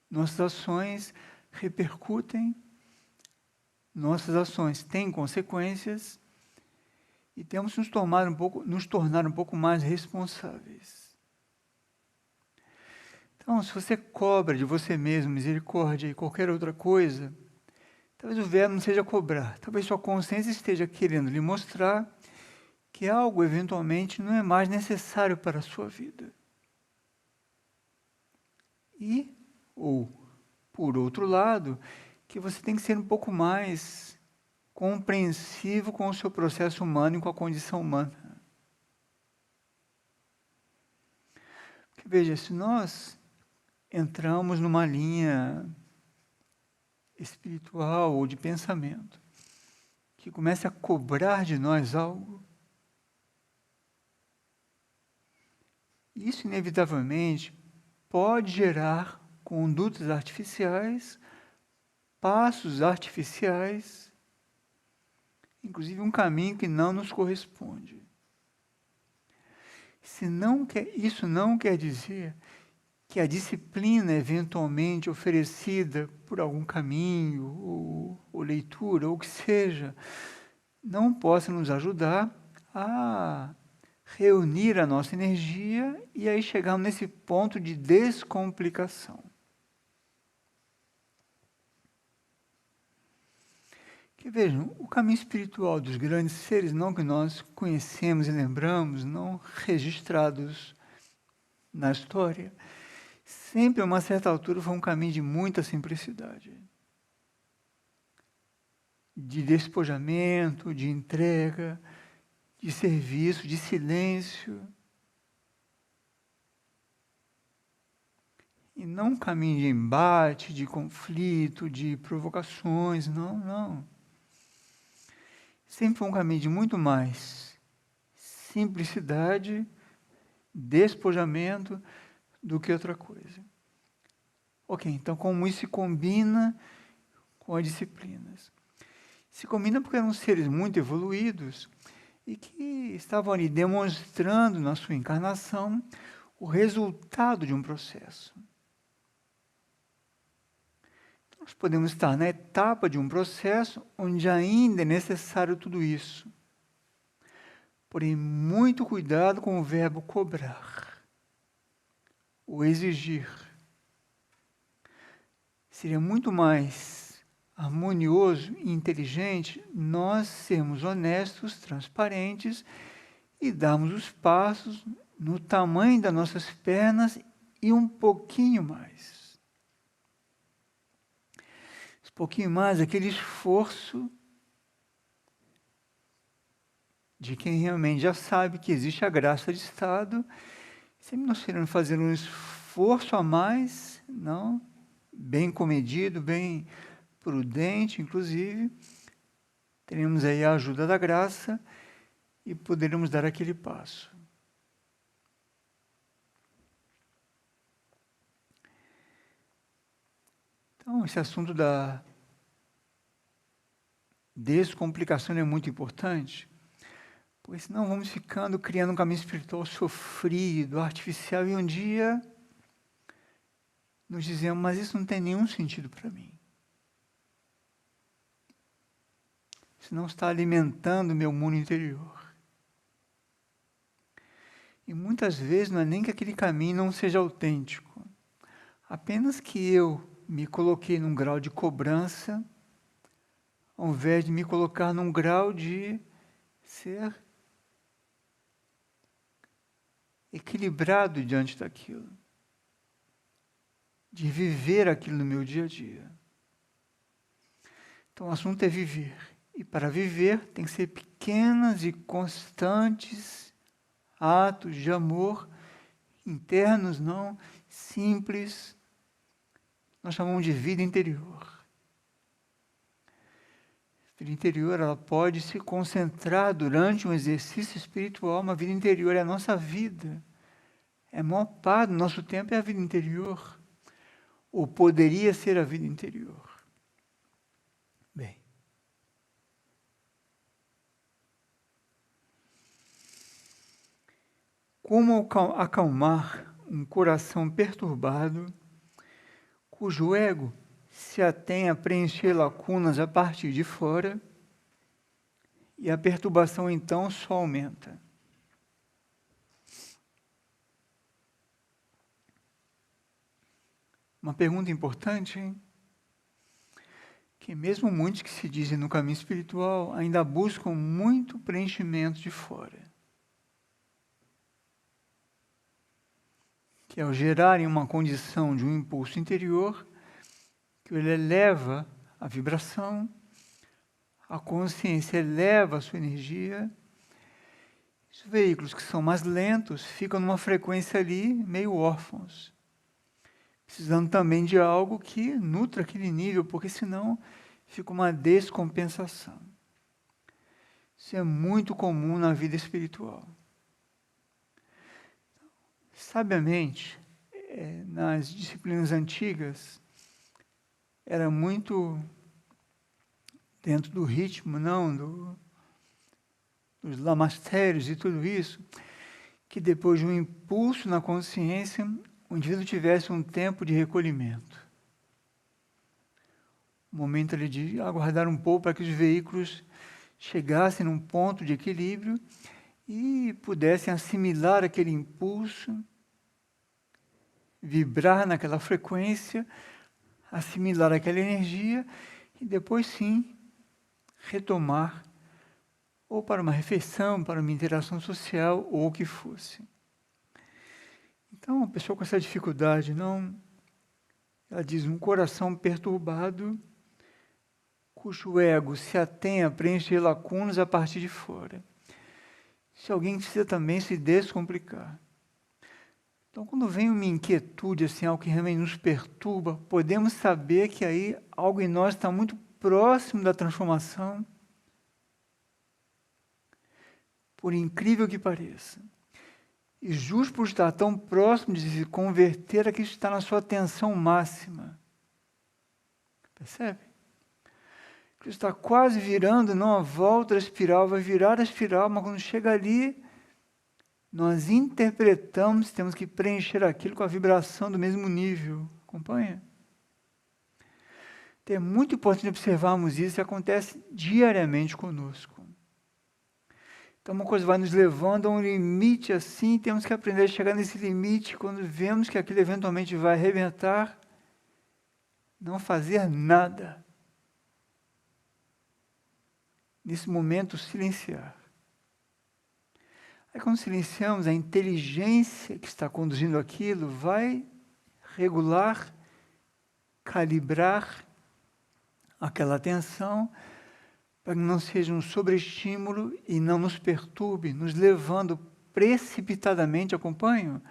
Nossas ações repercutem, nossas ações têm consequências e temos que nos tornar um pouco mais responsáveis. Então, se você cobra de você mesmo misericórdia e qualquer outra coisa, talvez o verbo não seja cobrar, talvez sua consciência esteja querendo lhe mostrar que algo eventualmente não é mais necessário para a sua vida. E, ou, por outro lado, que você tem que ser um pouco mais compreensivo com o seu processo humano e com a condição humana. Porque, veja, se nós entramos numa linha espiritual ou de pensamento que começa a cobrar de nós algo, isso inevitavelmente pode gerar condutas artificiais, passos artificiais, inclusive um caminho que não nos corresponde. Isso não quer dizer que a disciplina eventualmente oferecida por algum caminho, ou leitura, ou o que seja, não possa nos ajudar a reunir a nossa energia e aí chegarmos nesse ponto de descomplicação. Que vejam, o caminho espiritual dos grandes seres, não que nós conhecemos e lembramos, não registrados na história, sempre a uma certa altura foi um caminho de muita simplicidade. De despojamento, de entrega, de serviço, de silêncio. E não um caminho de embate, de conflito, de provocações, não, não. Sempre foi um caminho de muito mais simplicidade, despojamento, do que outra coisa. Ok, então como isso se combina com as disciplinas? Se combina porque eram seres muito evoluídos e que estavam ali demonstrando na sua encarnação o resultado de um processo. Nós podemos estar na etapa de um processo onde ainda é necessário tudo isso. Porém, muito cuidado com o verbo cobrar, ou exigir. Seria muito mais harmonioso e inteligente nós sermos honestos, transparentes e darmos os passos no tamanho das nossas pernas e um pouquinho mais. Um pouquinho mais, aquele esforço de quem realmente já sabe que existe a graça de Estado, sempre nós queremos fazer um esforço a mais, não? Bem comedido, bem prudente, inclusive, teremos aí a ajuda da graça e poderemos dar aquele passo. Então, esse assunto da descomplicação é muito importante, pois senão vamos criando um caminho espiritual sofrido, artificial, e um dia nos dizemos, mas isso não tem nenhum sentido para mim. Isso não está alimentando o meu mundo interior. E muitas vezes não é nem que aquele caminho não seja autêntico, apenas que eu me coloquei num grau de cobrança, ao invés de me colocar num grau de ser equilibrado diante daquilo, de viver aquilo no meu dia a dia. Então o assunto é viver. E para viver tem que ser pequenas e constantes atos de amor, internos, não, simples. Nós chamamos de vida interior. A vida interior, ela pode se concentrar durante um exercício espiritual. Uma vida interior é a nossa vida. A maior parte do nosso tempo é a vida interior. Ou poderia ser a vida interior. Bem. Como acalmar um coração perturbado, cujo ego se atém a preencher lacunas a partir de fora, e a perturbação então só aumenta. Uma pergunta importante, hein? Que mesmo muitos que se dizem no caminho espiritual ainda buscam muito preenchimento de fora. Que ao gerarem uma condição de um impulso interior, que ele eleva a vibração, a consciência eleva a sua energia, os veículos que são mais lentos ficam numa frequência ali meio órfãos, precisando também de algo que nutra aquele nível, porque senão fica uma descompensação. Isso é muito comum na vida espiritual. Sabiamente, nas disciplinas antigas, era muito dentro do ritmo, não, dos lamastérios e tudo isso, que depois de um impulso na consciência, o indivíduo tivesse um tempo de recolhimento. Um momento ali de aguardar um pouco para que os veículos chegassem num ponto de equilíbrio e pudessem assimilar aquele impulso, vibrar naquela frequência, assimilar aquela energia e depois sim retomar ou para uma refeição, para uma interação social ou o que fosse. Então, a pessoa com essa dificuldade, ela diz, um coração perturbado, cujo ego se atém a preencher lacunas a partir de fora. Se alguém precisa também se descomplicar. Então, quando vem uma inquietude, assim, algo que realmente nos perturba, podemos saber que aí algo em nós está muito próximo da transformação, por incrível que pareça. E justo por estar tão próximo de se converter, aqui está na sua tensão máxima. Percebe? Que está quase virando, não a volta da espiral, vai virar a espiral, mas quando chega ali, nós interpretamos, temos que preencher aquilo com a vibração do mesmo nível. Acompanha? Então, é muito importante observarmos isso, e acontece diariamente conosco. Então, uma coisa vai nos levando a um limite assim, temos que aprender a chegar nesse limite, quando vemos que aquilo eventualmente vai arrebentar, não fazer nada. Nesse momento, silenciar. Aí, quando silenciamos, a inteligência que está conduzindo aquilo vai regular, calibrar aquela atenção, para que não seja um sobreestímulo e não nos perturbe, nos levando precipitadamente, acompanho,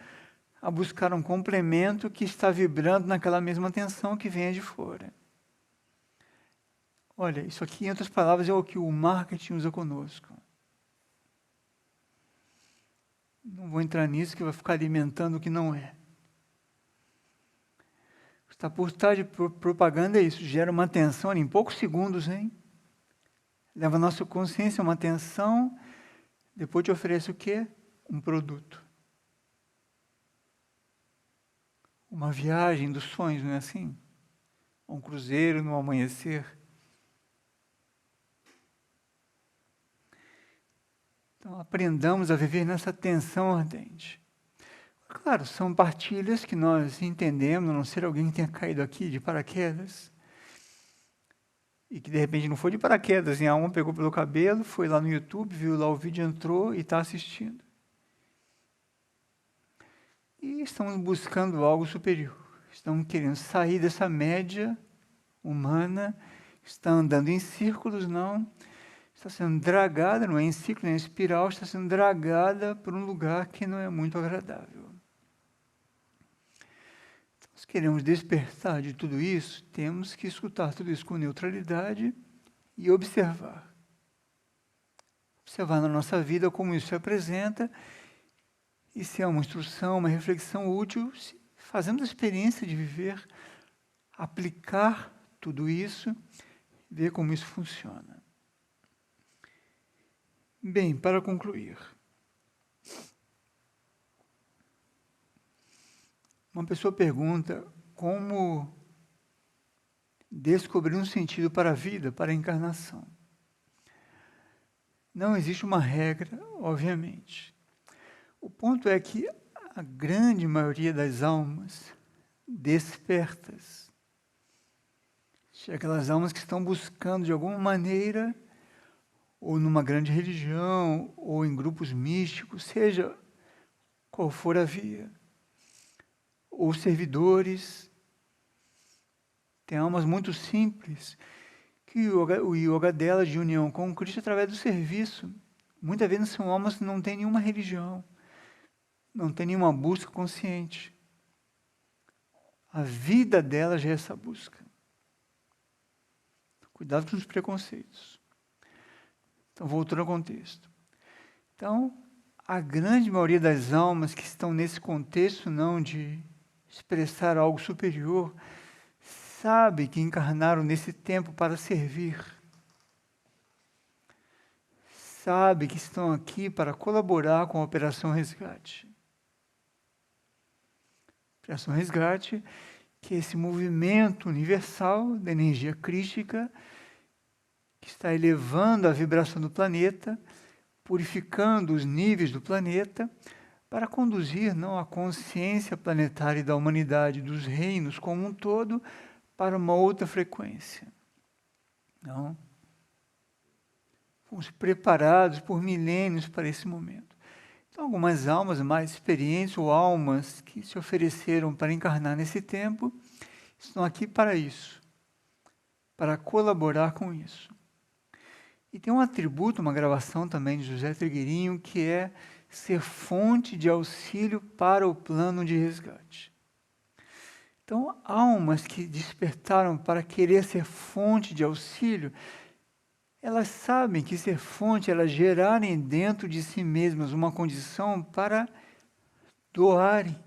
a buscar um complemento que está vibrando naquela mesma tensão que vem de fora. Olha, isso aqui, em outras palavras, é o que o marketing usa conosco. Não vou entrar nisso, que vai ficar alimentando o que não é. Está por trás de propaganda é isso, gera uma tensão em poucos segundos, hein? Leva a nossa consciência a uma tensão, depois te oferece o quê? Um produto. Uma viagem dos sonhos, não é assim? Um cruzeiro no amanhecer. Então, aprendamos a viver nessa tensão ardente. Claro, são partilhas que nós entendemos, a não ser alguém que tenha caído aqui de paraquedas, e que de repente não foi de paraquedas, a alma pegou pelo cabelo, foi lá no YouTube, viu lá o vídeo, entrou e está assistindo. E estamos buscando algo superior. Estamos querendo sair dessa média humana, está andando em círculos, não. Está sendo dragada, não é em ciclo, nem em espiral, está sendo dragada por um lugar que não é muito agradável. Nós queremos despertar de tudo isso, temos que escutar tudo isso com neutralidade e observar. Observar na nossa vida como isso se apresenta, e se é uma instrução, uma reflexão útil, fazendo a experiência de viver, aplicar tudo isso, ver como isso funciona. Bem, para concluir, uma pessoa pergunta como descobrir um sentido para a vida, para a encarnação. Não existe uma regra, obviamente. O ponto é que a grande maioria das almas despertas, aquelas almas que estão buscando de alguma maneira, ou numa grande religião, ou em grupos místicos, seja qual for a via, ou servidores, tem almas muito simples, que o yoga dela de união com o Cristo através do serviço. Muitas vezes são almas que não têm nenhuma religião, não têm nenhuma busca consciente. A vida dela já é essa busca. Cuidado com os preconceitos. Então, voltando ao contexto. Então, a grande maioria das almas que estão nesse contexto não de expressar algo superior, sabe que encarnaram nesse tempo para servir. Sabe que estão aqui para colaborar com a Operação Resgate. Operação Resgate, que é esse movimento universal da energia crística que está elevando a vibração do planeta, purificando os níveis do planeta, para conduzir não a consciência planetária da humanidade, dos reinos como um todo, para uma outra frequência. Não? Fomos preparados por milênios para esse momento. Então, algumas almas mais experientes, ou almas que se ofereceram para encarnar nesse tempo, estão aqui para isso, para colaborar com isso. E tem um atributo, uma gravação também de José Trigueirinho, que é ser fonte de auxílio para o plano de resgate. Então, almas que despertaram para querer ser fonte de auxílio, elas sabem que ser fonte, elas gerarem dentro de si mesmas uma condição para doarem,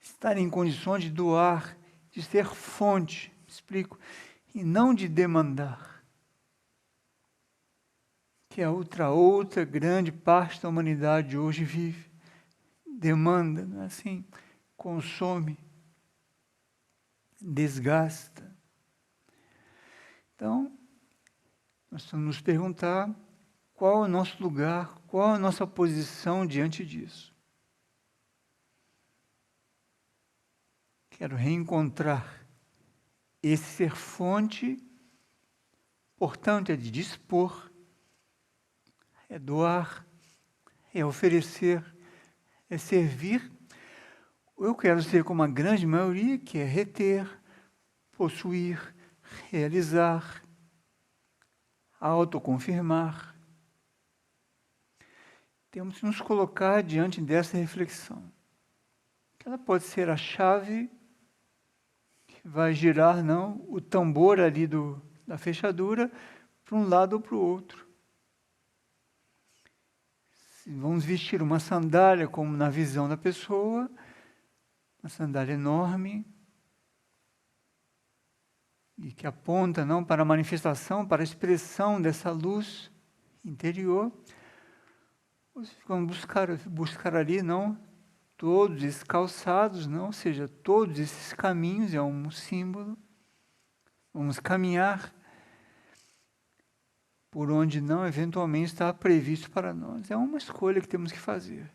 estarem em condições de doar, de ser fonte, explico, e não de demandar, que é outra grande parte da humanidade hoje vive. Demanda, não é assim? Consome, desgasta. Então, nós vamos nos perguntar qual é o nosso lugar, qual é a nossa posição diante disso. Quero reencontrar esse ser fonte, portanto, é de dispor, é doar, é oferecer, é servir. Eu quero ser como a grande maioria, que é reter, possuir, realizar, autoconfirmar. Temos que nos colocar diante dessa reflexão. Ela pode ser a chave que vai girar, não, o tambor ali da fechadura para um lado ou para o outro. Se vamos vestir uma sandália, como na visão da pessoa, uma sandália enorme, e que aponta não para a manifestação, para a expressão dessa luz interior, vamos buscar ali, não, todos esses calçados, não, ou seja, todos esses caminhos, é um símbolo, vamos caminhar por onde não eventualmente está previsto para nós. É uma escolha que temos que fazer.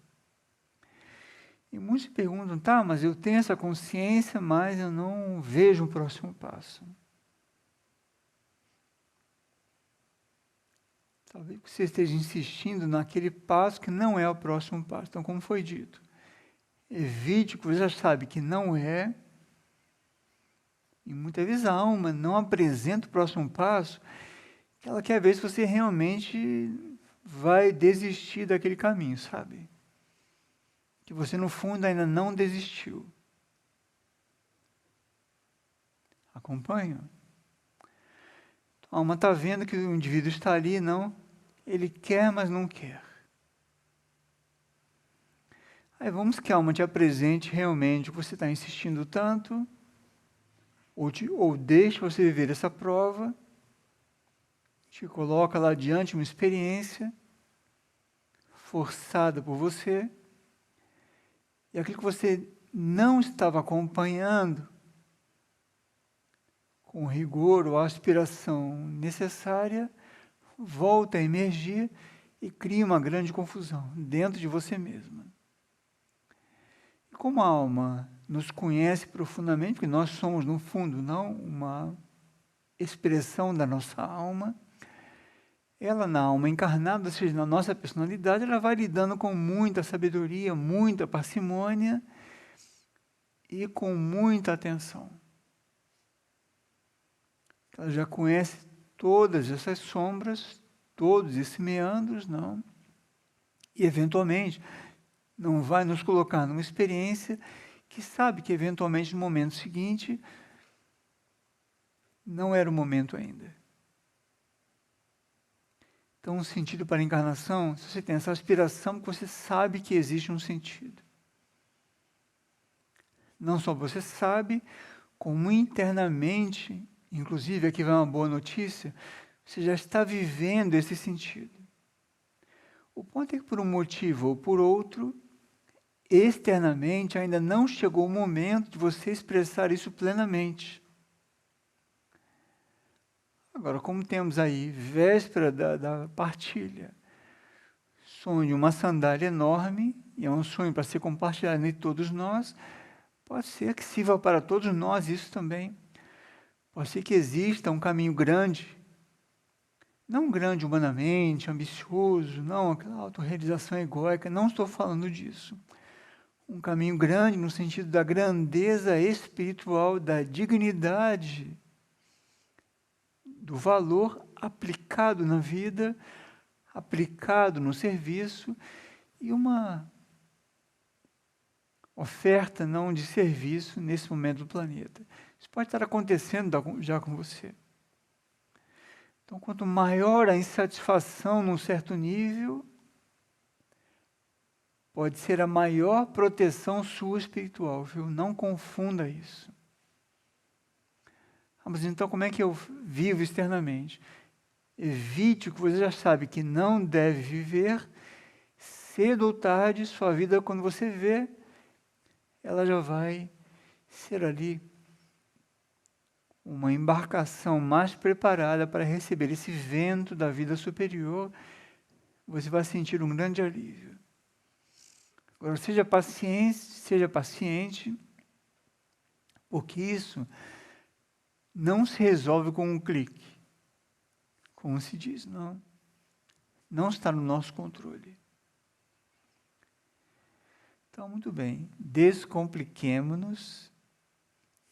E muitos perguntam, tá, mas eu tenho essa consciência, mas eu não vejo um próximo passo. Talvez você esteja insistindo naquele passo que não é o próximo passo. Então, como foi dito, evite o que você já sabe que não é, e muitas vezes a alma não apresenta o próximo passo, que ela quer ver se você realmente vai desistir daquele caminho, sabe? Que você, no fundo, ainda não desistiu. Acompanha? A alma está vendo que o indivíduo está ali, não? Ele quer, mas não quer. Aí vamos que a alma te apresente realmente o que você está insistindo tanto, ou deixe você viver essa prova, te coloca lá diante uma experiência forçada por você, e aquilo que você não estava acompanhando com o rigor ou a aspiração necessária, volta a emergir e cria uma grande confusão dentro de você mesma. E como a alma nos conhece profundamente, porque nós somos, no fundo, não uma expressão da nossa alma, ela, na alma encarnada, ou seja, na nossa personalidade, ela vai lidando com muita sabedoria, muita parcimônia e com muita atenção. Ela já conhece todas essas sombras, todos esses meandros, não? E, eventualmente, não vai nos colocar numa experiência que sabe que, eventualmente, no momento seguinte, não era o momento ainda. Então, um sentido para a encarnação, se você tem essa aspiração, você sabe que existe um sentido. Não só você sabe, como internamente, inclusive, aqui vai uma boa notícia, você já está vivendo esse sentido. O ponto é que, por um motivo ou por outro, externamente, ainda não chegou o momento de você expressar isso plenamente. Agora, como temos aí, véspera da partilha, sonho de uma sandália enorme, e é um sonho para ser compartilhado entre todos nós, pode ser que sirva para todos nós isso também. Pode ser que exista um caminho grande, não grande humanamente, ambicioso, não aquela autorrealização egóica, não estou falando disso. Um caminho grande no sentido da grandeza espiritual, da dignidade, do valor aplicado na vida, aplicado no serviço, e uma oferta não de serviço nesse momento do planeta. Isso pode estar acontecendo já com você. Então, quanto maior a insatisfação num certo nível, pode ser a maior proteção sua espiritual, viu? Não confunda isso. Mas então como é que eu vivo externamente? Evite o que você já sabe que não deve viver. Cedo ou tarde, sua vida, quando você vê, ela já vai ser ali uma embarcação mais preparada para receber esse vento da vida superior. Você vai sentir um grande alívio. Agora, seja paciente, porque isso não se resolve com um clique. Como se diz, não está no nosso controle. Então, muito bem, descompliquemo-nos,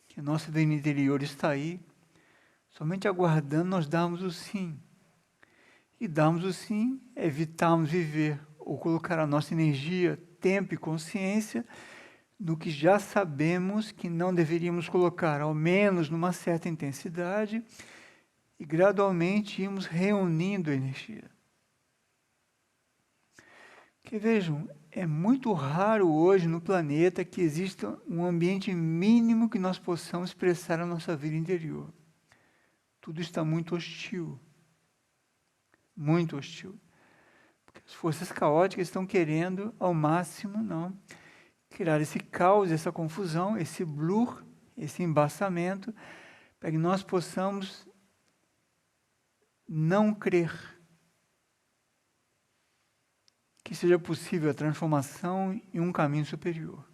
que a nossa vida interior está aí, somente aguardando nós darmos o sim. E darmos o sim é evitarmos viver ou colocar a nossa energia, tempo e consciência no que já sabemos que não deveríamos colocar, ao menos numa certa intensidade, e gradualmente irmos reunindo energia. Porque vejam, é muito raro hoje no planeta que exista um ambiente mínimo que nós possamos expressar a nossa vida interior. Tudo está muito hostil. Muito hostil. Porque as forças caóticas estão querendo, ao máximo, criar esse caos, essa confusão, esse blur, esse embaçamento, para que nós possamos não crer que seja possível a transformação em um caminho superior.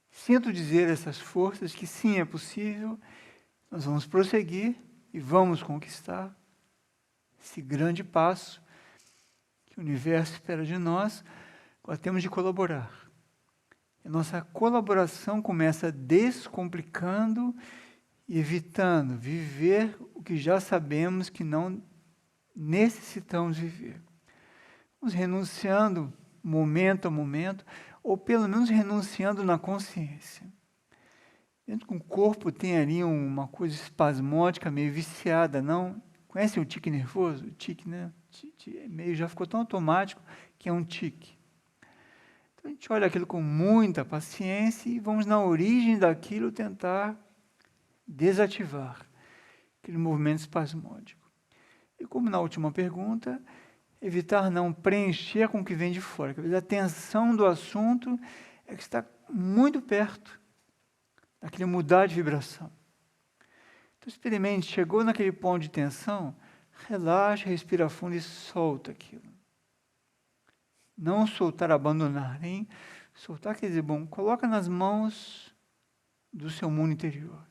Sinto dizer a essas forças que sim, é possível, nós vamos prosseguir e vamos conquistar esse grande passo que o universo espera de nós. Agora temos de colaborar. A nossa colaboração começa descomplicando e evitando viver o que já sabemos que não necessitamos viver. Vamos renunciando momento a momento, ou pelo menos renunciando na consciência. Dentro do corpo tem ali uma coisa espasmódica, meio viciada, não? Conhecem o tique nervoso? O tique, né? Já ficou tão automático que é um tique. Então a gente olha aquilo com muita paciência e vamos na origem daquilo tentar desativar aquele movimento espasmódico. E como na última pergunta, evitar não preencher com o que vem de fora. Às vezes a tensão do assunto é que está muito perto daquele mudar de vibração. Então experimente, chegou naquele ponto de tensão, relaxa, respira fundo e solta aquilo. Não soltar, abandonar, hein? Soltar quer dizer, coloca nas mãos do seu mundo interior.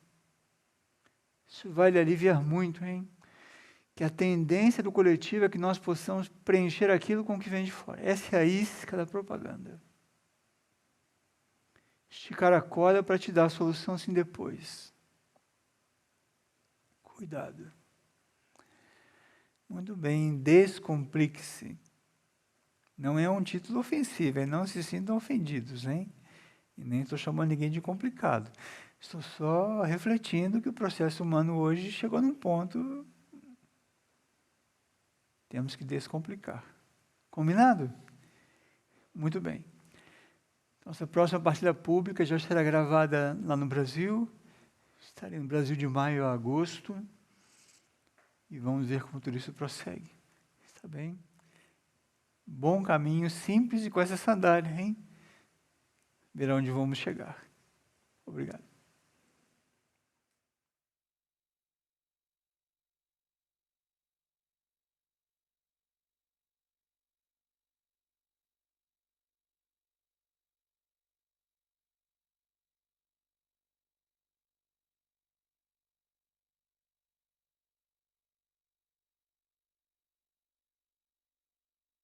Isso vai lhe aliviar muito, hein? Que a tendência do coletivo é que nós possamos preencher aquilo com o que vem de fora. Essa é a isca da propaganda. Esticar a corda para te dar a solução sim depois. Cuidado. Muito bem, descomplique-se. Não é um título ofensivo, não se sintam ofendidos, hein? E nem estou chamando ninguém de complicado. Estou só refletindo que o processo humano hoje chegou num ponto. Temos que descomplicar. Combinado? Muito bem. Nossa próxima partilha pública já será gravada lá no Brasil. Estarei no Brasil de maio a agosto. E vamos ver como tudo isso prossegue. Está bem? Bom caminho, simples e com essa sandália, hein? Verá onde vamos chegar. Obrigado.